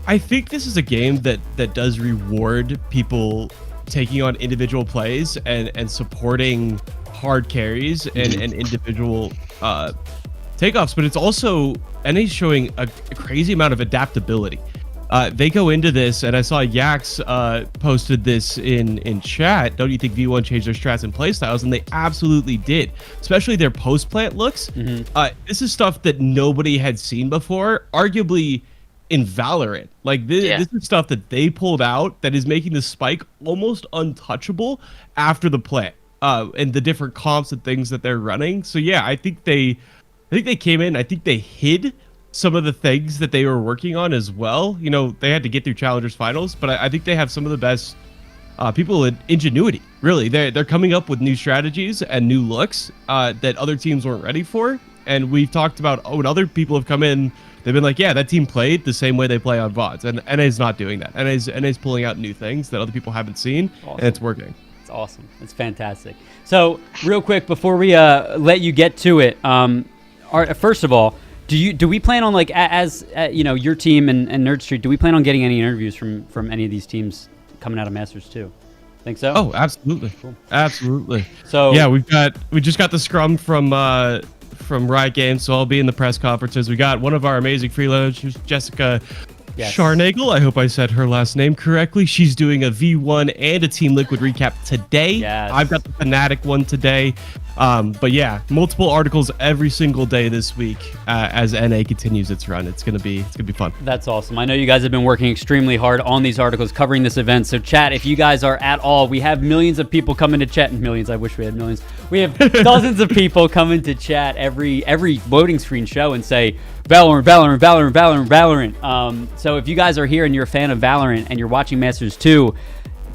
I think this is a game that does reward people taking on individual plays and supporting hard carries and individual takeoffs, but it's also NA's showing a crazy amount of adaptability. They go into this, and I saw Yax posted this in chat. Don't you think V1 changed their strats and playstyles? And they absolutely did, especially their post-plant looks. This is stuff that nobody had seen before, arguably in Valorant. Like, this is stuff that they pulled out that is making the spike almost untouchable after the plant, and the different comps and things that they're running. So yeah, I think they came in, I think they hid some of the things that they were working on as well. They had to get through Challengers Finals, but I think they have some of the best people in ingenuity. Really, they're coming up with new strategies and new looks that other teams weren't ready for. And we've talked about when other people have come in, they've been like, yeah, that team played the same way they play on VODs, and NA's not doing that. NA's pulling out new things that other people haven't seen, and it's working. It's awesome. It's fantastic. So real quick before we let you get to it, first of all, do we plan on, like, as your team and Nerd Street, do we plan on getting any interviews from any of these teams coming out of Masters too? Think so? Oh, absolutely. Cool. Absolutely. Absolutely. So yeah, we just got the scrum from Riot Games, so I'll be in the press conferences. We got one of our amazing freelancers, Jessica Scharnagel. I hope I said her last name correctly. She's doing a V1 and a Team Liquid recap today. Yes. I've got the Fnatic one today. But yeah, multiple articles every single day this week as NA continues its run. It's gonna be fun. That's awesome. I know you guys have been working extremely hard on these articles covering this event. So chat, if you guys are at all, we have millions of people coming to chat. Millions, I wish we had millions. We have dozens of people coming to chat every loading screen show and say Valorant, Valorant, Valorant, Valorant, Valorant. So if you guys are here and you're a fan of Valorant and you're watching Masters 2,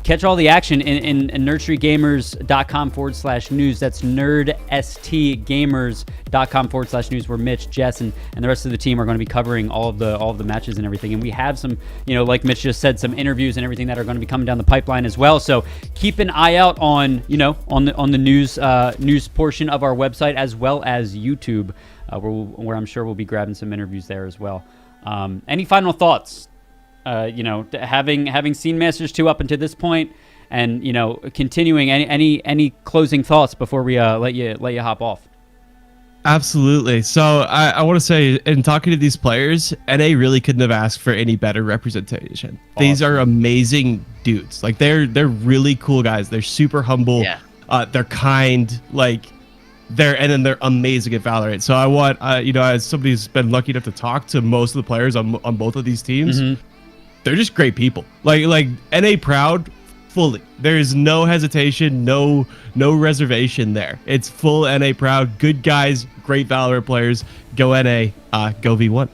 catch all the action in nerdstreetgamers.com/news. That's nerdstgamers.com/news, where Mitch, Jess, and the rest of the team are going to be covering all of the matches and everything. And we have some, like Mitch just said, some interviews and everything that are going to be coming down the pipeline as well. So keep an eye out on the news portion of our website, as well as YouTube, where I'm sure we'll be grabbing some interviews there as well. Any final thoughts? Having seen Masters 2 up until this point, and continuing, any closing thoughts before we let you hop off? Absolutely. So I want to say, in talking to these players, NA really couldn't have asked for any better representation. Awesome. These are amazing dudes. Like, they're really cool guys. They're super humble. Yeah. They're kind. Like, they're amazing at Valorant. So I want, as somebody who's been lucky enough to talk to most of the players on both of these teams, they're just great people. Like NA proud fully. There is no hesitation, no reservation there. It's full NA proud. Good guys, great Valorant players. Go NA, go V1.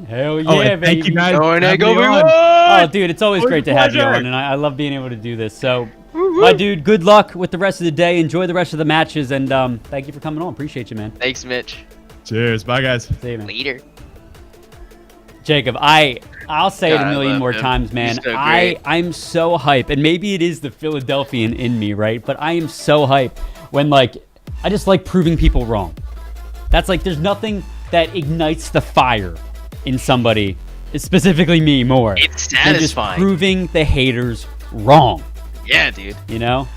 Hell yeah, baby. Thank you guys. Go NA, go V1. Oh, dude, it's always great to have you on, and I love being able to do this. So, my dude, good luck with the rest of the day. Enjoy the rest of the matches, and thank you for coming on. Appreciate you, man. Thanks, Mitch. Cheers. Bye, guys. See you, man. Later. Jacob, I'll say it a million more times, man. So I'm so hype, and maybe it is the Philadelphian in me, right? But I am so hype when, like, I just like proving people wrong. That's like, there's nothing that ignites the fire in somebody, specifically me, more. It's than just satisfying. proving the haters wrong. Yeah, dude. You know?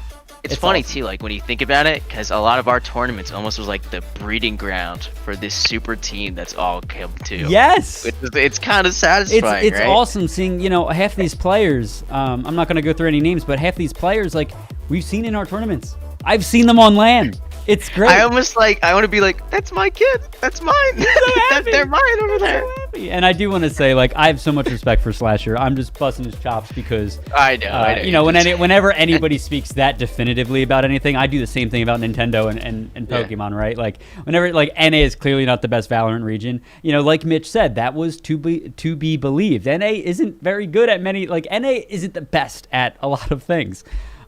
It's funny too, like when you think about it, because a lot of our tournaments almost was like the breeding ground for this super team that's all come to. Yes. It's kind of satisfying. It's right? awesome seeing, half these players. I'm not going to go through any names, but half these players, like, we've seen in our tournaments. I've seen them on land. It's great. I want to be like, that's my kid. That's mine. They're mine over there. And I do want to say, like, I have so much respect for Slasher. I'm just busting his chops because I know. Whenever anybody speaks that definitively about anything, I do the same thing about Nintendo and Pokemon, right? Like, whenever, like, NA is clearly not the best Valorant region. Like Mitch said, that was to be believed. NA isn't very good at many. Like, NA isn't the best at a lot of things.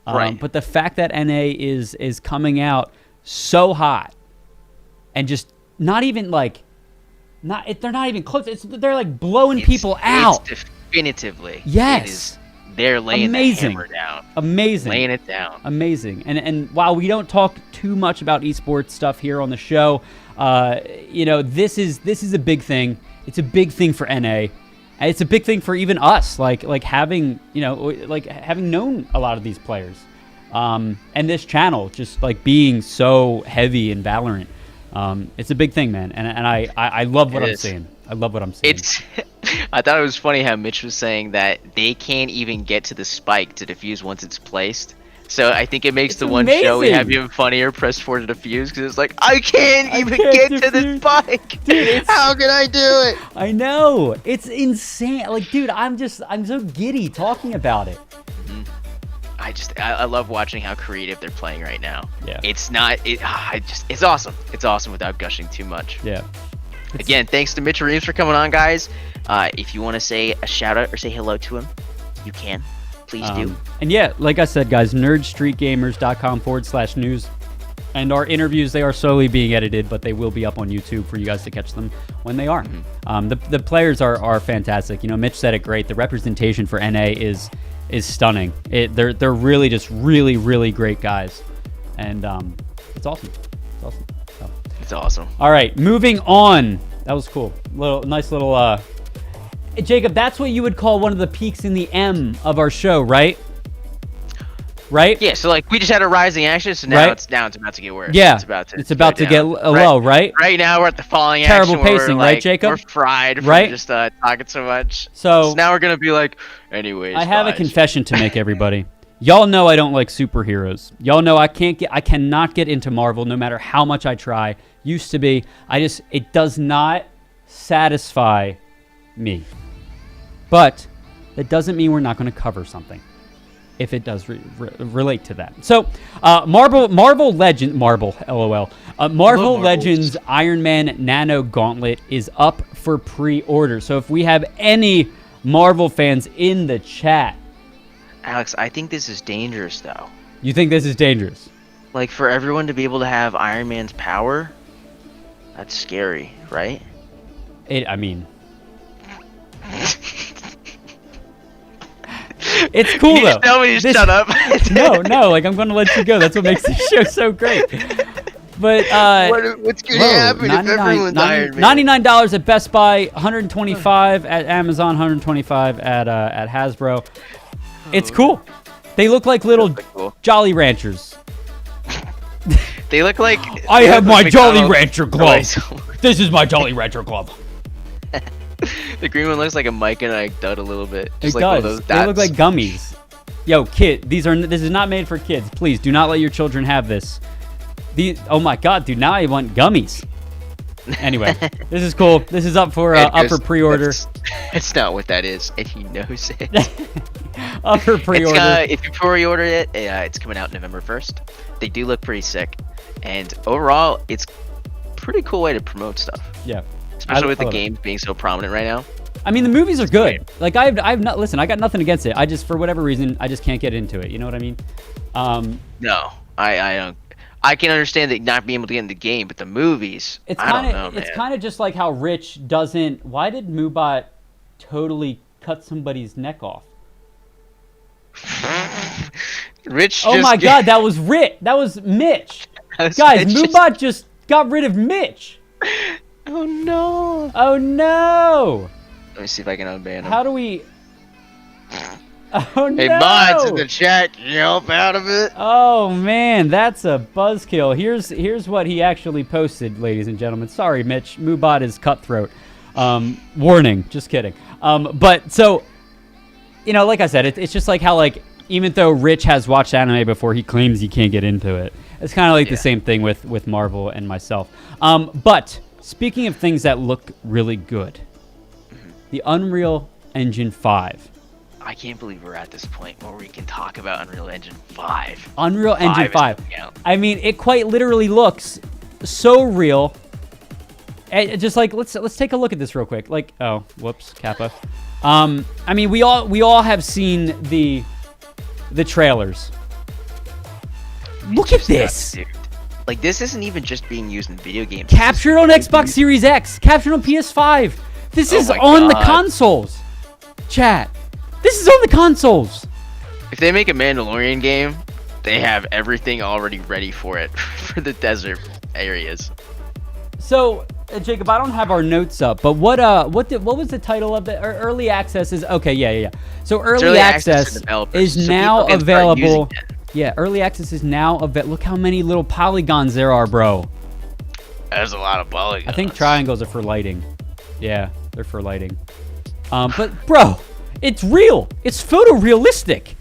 Right. But the fact that NA is coming out so hot and just not even like they're not even close. They're like blowing people out. It's definitively. Yes. They're laying the hammer down. Amazing. Laying it down. Amazing. And while we don't talk too much about esports stuff here on the show, this is a big thing. It's a big thing for NA. And it's a big thing for even us, like having known a lot of these players. And this channel just like being so heavy in Valorant. It's a big thing, man. And I love what I'm seeing. I love what I'm seeing. I thought it was funny how Mitch was saying that they can't even get to the spike to defuse once it's placed. So I think it makes the one show we have even funnier, press 4 to defuse, because it's like, I can't even get to the spike. Dude, how can I do it? I know. It's insane. Like, dude, I'm so giddy talking about it. I love watching how creative they're playing right now. Yeah. It's awesome. It's awesome without gushing too much. Yeah. Again, thanks to Mitch Reames for coming on, guys. If you want to say a shout out or say hello to him, you can. Please do. And yeah, like I said, guys, nerdstreetgamers.com/news. And our interviews, they are slowly being edited, but they will be up on YouTube for you guys to catch them when they are. The players are fantastic. Mitch said it great. The representation for NA is stunning. They're really just really, really great guys. And it's awesome. It's awesome. All right, moving on. That was cool. Nice little Jacob, that's what you would call one of the peaks in the M of our show, right? Right? Yeah, so like we just had a rising action, so now it's about to get worse. Yeah, it's about to get low, right? Right now we're at the falling terrible action. Pacing, right, Jacob? We're fried from just talking so much. So now we're gonna be like, anyways. I have a confession to make, everybody. Y'all know I don't like superheroes. Y'all know I cannot get into Marvel no matter how much I try. Used to be. It does not satisfy me. But that doesn't mean we're not going to cover something if it does relate to that. So, Marvel Legends Iron Man Nano Gauntlet is up for pre-order. So if we have any Marvel fans in the chat. Alex, I think this is dangerous, though. You think this is dangerous? Like, for everyone to be able to have Iron Man's power, that's scary, right? It's cool, though. Tell me to shut up. No, like, I'm going to let you go. That's what makes this show so great. But, what's going to happen if everyone's Iron Man? $99 at Best Buy, $125 at Amazon, $125 at Hasbro. It's cool. They look like little Jolly Ranchers. They look like... I have my Jolly Rancher glove. This is my Jolly Rancher glove. The green one looks like a Mike and Ike dud a little bit. It does. They look like gummies. Yo, kid, this is not made for kids. Please do not let your children have this. Oh my god, dude! Now I want gummies. Anyway, this is cool. This is up for pre-order. It's not what that is, and he knows it. Up for pre-order. If you pre-order it, it's coming out November 1st. They do look pretty sick, and overall, it's a pretty cool way to promote stuff. Yeah, especially with the games being so prominent right now. I mean, the movies are good. Like I've not listen. I got nothing against it. I just, for whatever reason, I just can't get into it. You know what I mean? No, I don't. I can understand that not being able to get in the game, but the movies, I don't know, man. It's kind of just like how Rich doesn't. Why did Moobot totally cut somebody's neck off? Rich. Oh my god, that was Rich. That was Mitch. Guys, Moobot just got rid of Mitch. Oh no. Oh no. Let me see if I can unban him. How do we? Oh no. Hey, mods in the chat, can you help out of it? Oh man, that's a buzzkill. Here's what he actually posted, ladies and gentlemen. Sorry, Mitch. Moobot is cutthroat. Warning. Just kidding. But so, you know, like I said, it's just like how, like, even though Rich has watched anime before, he claims he can't get into it. It's kind of like the same thing with Marvel and myself. But speaking of things that look really good, the Unreal Engine 5. I can't believe we're at this point where we can talk about Unreal Engine 5. Unreal Engine 5. I mean, it quite literally looks so real. And just like, let's take a look at this real quick. Like, oh, whoops, Kappa. I mean, we all have seen the trailers. Look at this. Dude. Like, this isn't even just being used in video games. Captured on Xbox Series X. Captured on PS5. This is on the consoles. Chat. This is on the consoles. If they make a Mandalorian game, they have everything already ready for it for the desert areas. So, Jacob, I don't have our notes up, but what was the title of the early access is? Okay, yeah. So early access is now available. Yeah, early access is now available. Look how many little polygons there are, bro. There's a lot of polygons. I think triangles are for lighting. Yeah, they're for lighting. But bro, it's real. It's photorealistic.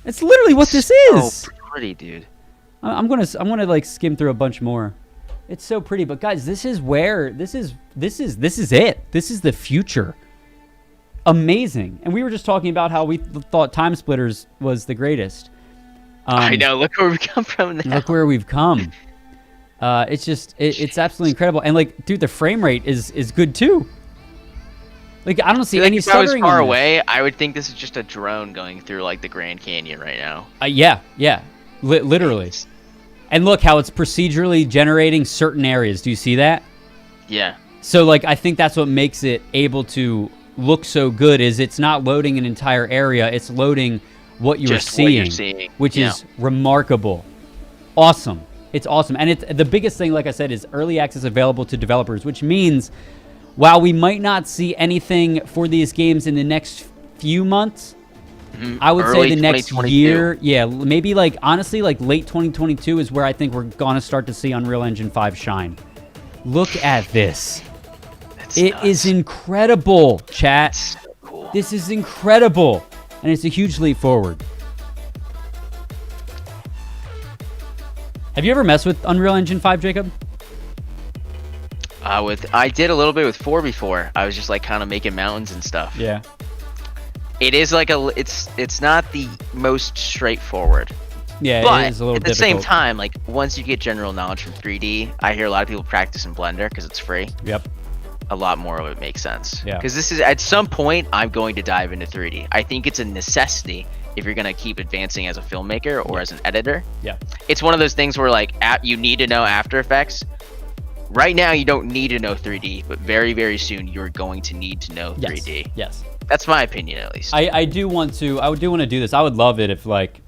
It's literally what this is. So pretty, dude. I'm gonna like skim through a bunch more. It's so pretty, but guys, this is it. This is the future. Amazing. And we were just talking about how we thought Time Splitters was the greatest. I know. Look where we've come from now. Look where we've come. It's absolutely incredible. And like, dude, the frame rate is good too. Like, I don't see any stuttering. If I was far away, I would think this is just a drone going through like the Grand Canyon right now. Yeah. Literally. And look how it's procedurally generating certain areas. Do you see that? Yeah. So like, I think that's what makes it able to look so good, is it's not loading an entire area, it's loading what you're seeing, which is remarkable. Awesome. It's awesome. And it's the biggest thing, like I said, is early access available to developers, which means while we might not see anything for these games in the next few months, I would say the next year, maybe like, honestly, like late 2022 is where I think we're going to start to see Unreal Engine 5 shine. Look at this. It is incredible, chat. So cool. This is incredible. And it's a huge leap forward. Have you ever messed with Unreal Engine 5, Jacob? I did a little bit with 4 before. I was just like kind of making mountains and stuff. Yeah. It is like it's not the most straightforward. Yeah, but it is a little at the difficult. same time, like once you get general knowledge from 3D, I hear a lot of people practice in Blender because it's free. Yep. A lot more of it makes sense. Yeah. Because this is, at some point, I'm going to dive into 3D. I think it's a necessity if you're going to keep advancing as a filmmaker or as an editor. Yeah. It's one of those things where like you need to know After Effects. Right now, you don't need to know 3D, but very, very soon, you're going to need to know 3D. Yes. That's my opinion, at least. I do want to do this. I would love it if, like,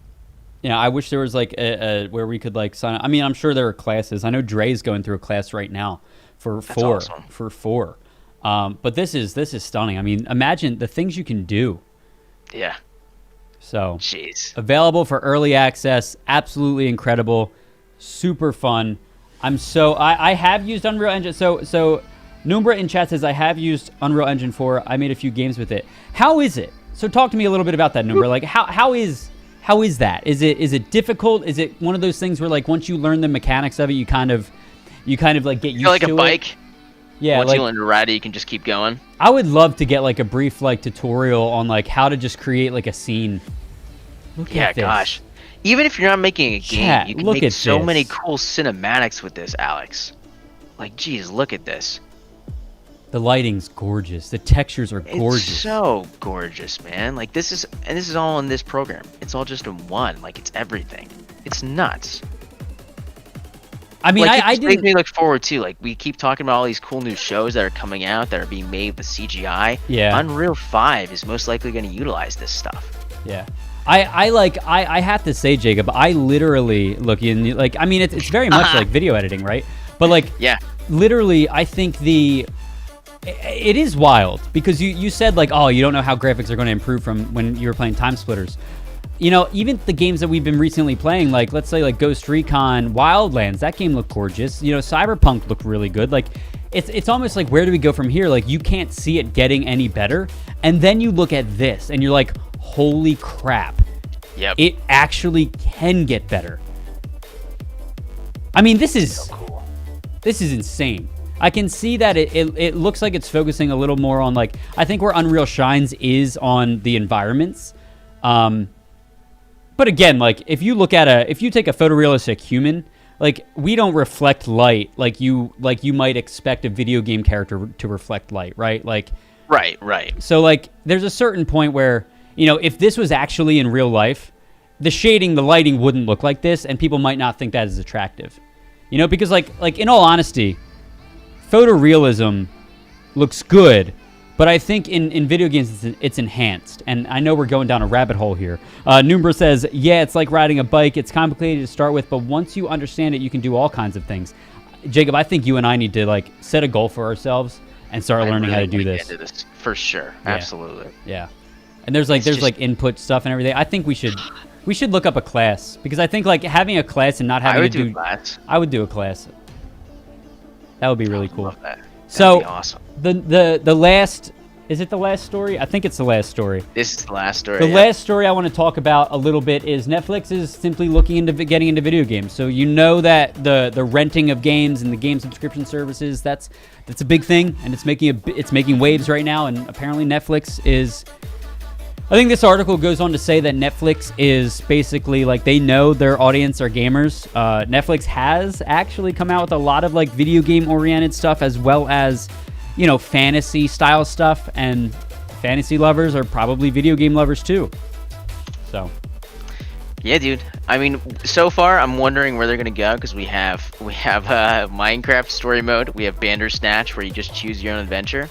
you know, I wish there was like a where we could like sign up. I mean, I'm sure there are classes. I know Dre's going through a class right now for four. But this is stunning. I mean, imagine the things you can do. Yeah. So, jeez. Available for early access. Absolutely incredible. Super fun. I have used Unreal Engine. So Numbra in chat says, I have used Unreal Engine 4. I made a few games with it. How is it? So talk to me a little bit about that, Numbra. Like, how is how is that? Is it difficult? Is it one of those things where like once you learn the mechanics of it, you kind of like get used to it? Like a bike. Yeah, once like, you learn to ride it, you can just keep going. I would love to get like a brief like tutorial on like how to just create like a scene. Look at this. Gosh. Even if you're not making a game, Chat, you can look make at so this. many cool cinematics with this, Alex. Like, geez, look at this. The lighting's gorgeous. The textures are gorgeous. It's so gorgeous, man. Like, this is all in this program. It's all just in one. Like, it's everything. It's nuts. I mean, like, I it makes didn't. me look forward to. Like, we keep talking about all these cool new shows that are coming out that are being made with CGI. Yeah. Unreal 5 is most likely going to utilize this stuff. Yeah. I have to say, Jacob, I literally look in like, I mean, it's very much like video editing, right? But like, Yeah. literally, I think it is wild because you said like, oh, you don't know how graphics are going to improve from when you were playing Time Splitters. You know, even the games that we've been recently playing, like let's say like Ghost Recon Wildlands, that game looked gorgeous. You know, Cyberpunk looked really good. Like, it's almost like, where do we go from here? Like, you can't see it getting any better. And then you look at this and you're like, holy crap. Yep. It actually can get better. I mean, this is So cool. This is insane. I can see that it looks like it's focusing a little more on like, I think where Unreal shines is on the environments. But again, like if you take a photorealistic human, like we don't reflect light like you might expect a video game character to reflect light, right? Like Right. so like there's a certain point where, you know, if this was actually in real life, the shading, the lighting wouldn't look like this, and people might not think that is attractive. You know, because like in all honesty, photorealism looks good, but I think in video games it's enhanced. And I know we're going down a rabbit hole here. Numbra says, yeah, it's like riding a bike. It's complicated to start with, but once you understand it, you can do all kinds of things. Jacob, I think you and I need to like set a goal for ourselves and start learning how to do this. For sure. Yeah. Absolutely. Yeah. And there's like input stuff and everything. I think we should look up a class, because I think like having a class and not having to do class. I would do a class. That would be really cool. Love that. So That'd be awesome. the last, is it the last story? I think it's the last story. This is the last story. The last story I want to talk about a little bit is Netflix is simply looking into getting into video games. So you know that the renting of games and the game subscription services, that's a big thing, and it's making waves right now. And apparently Netflix is. I think this article goes on to say that Netflix is basically like, they know their audience are gamers. Netflix has actually come out with a lot of like video game oriented stuff, as well as, you know, fantasy style stuff, and fantasy lovers are probably video game lovers too. So Yeah, dude. I mean, so far I'm wondering where they're gonna go, because we have Minecraft story mode. We have Bandersnatch, where you just choose your own adventure.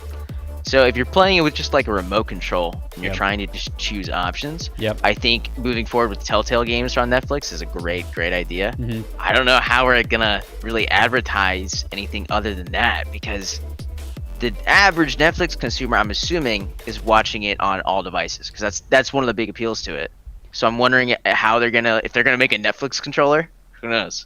So if you're playing it with just like a remote control and you're trying to just choose options, I think moving forward with Telltale games on Netflix is a great idea. Mm-hmm. I don't know how we're gonna really advertise anything other than that, because the average Netflix consumer, I'm assuming, is watching it on all devices, because that's one of the big appeals to it. So I'm wondering how if they're gonna make a Netflix controller. Who knows?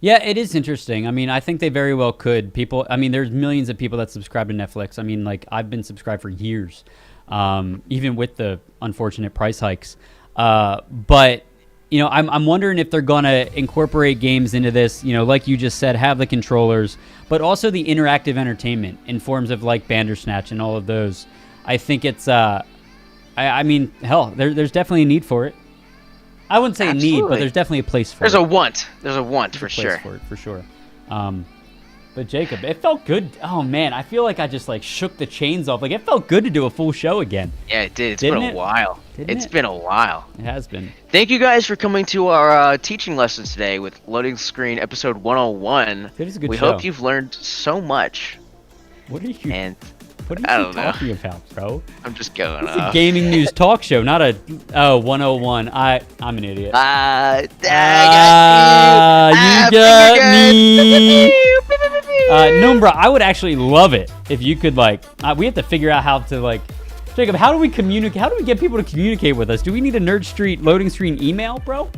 yeah, it is interesting. I mean, I think they very well could. There's millions of people that subscribe to Netflix. I mean, like, I've been subscribed for years, even with the unfortunate price hikes. But, you know, I'm wondering if they're going to incorporate games into this, you know, like you just said, have the controllers, but also the interactive entertainment in forms of, like, Bandersnatch and all of those. I think it's, I mean, hell, there's definitely a need for it. I wouldn't say a need, but there's definitely a place for There's it. a want. There's a want for There's a place sure. for sure. But Jacob, it felt good. Oh man, I feel like I just like shook the chains off. Like, it felt good to do a full show again. Yeah, it did. It's Didn't been a it? while. It's been a while. It has been. Thank you guys for coming to our teaching lessons today with Loading Screen episode 101. It is a good we show. hope you've learned so much. What are you? And What are I you don't know. talking about, bro? I'm just going It's a gaming news talk show, not a 101. I'm an idiot. you got me. Numbra, I would actually love it if you could like. We have to figure out how to like. Jacob, how do we communicate? How do we get people to communicate with us? Do we need a Nerd Street loading screen email, bro?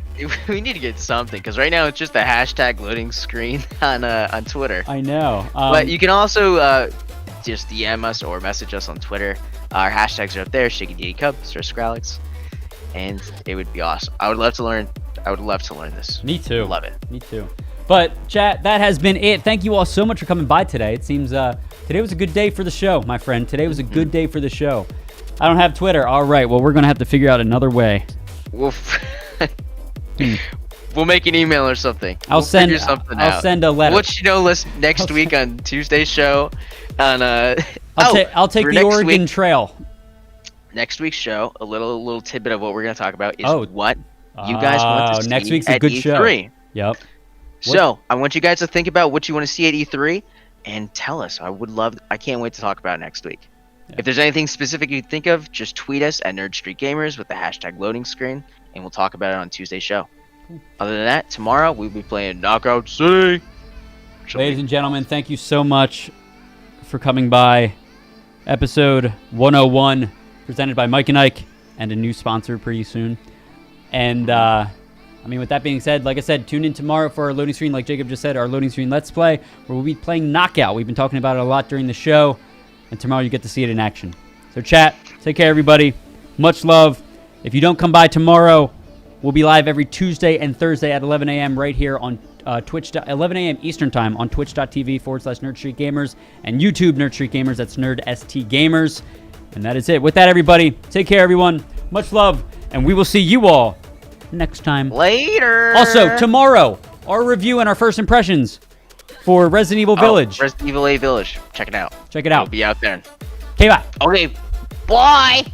We need to get something, because right now it's just a hashtag loading screen on Twitter. I know. But you can also just DM us or message us on Twitter. Our hashtags are up there: Shaky D Cub, Sir Scrallix. and it would be awesome. I would love to learn this. Me too. Love it. Me too. But chat, that has been it. Thank you all so much for coming by today. It seems today was a good day for the show, my friend. Today was a good day for the show. I don't have Twitter. All right, well, we're going to have to figure out another way. We'll make an email or something. I'll send a letter. We'll let you know next week on Tuesday's show. I'll take the Oregon Trail. Next week's show, a little tidbit of what we're going to talk about is what you guys want to see next week's a good E3. show. Yep. So I want you guys to think about what you want to see at E3 and tell us. I can't wait to talk about it next week. Yeah. If there's anything specific you think of, just tweet us at NerdStreetGamers with the hashtag loading screen, and we'll talk about it on Tuesday's show. Other than that, tomorrow we'll be playing Knockout City. Ladies and gentlemen, thank you so much for coming by. Episode 101, presented by Mike and Ike, and a new sponsor pretty soon. And with that being said, like I said, tune in tomorrow for our loading screen, like Jacob just said, our loading screen Let's Play, where we'll be playing Knockout. We've been talking about it a lot during the show, and tomorrow you get to see it in action. So chat, take care everybody. Much love. If you don't come by tomorrow, we'll be live every Tuesday and Thursday at 11 a.m. right here on Twitch, 11 a.m. Eastern Time on twitch.tv/NerdStreetGamers and YouTube NerdStreetGamers. That's NerdSTGamers. And that is it. With that, everybody, take care, everyone. Much love, and we will see you all next time. Later. Also, tomorrow, our review and our first impressions for Resident Evil Village. Resident Evil 8 Village. Check it out. Check it out. It'll be out there. Okay, bye. Okay, bye.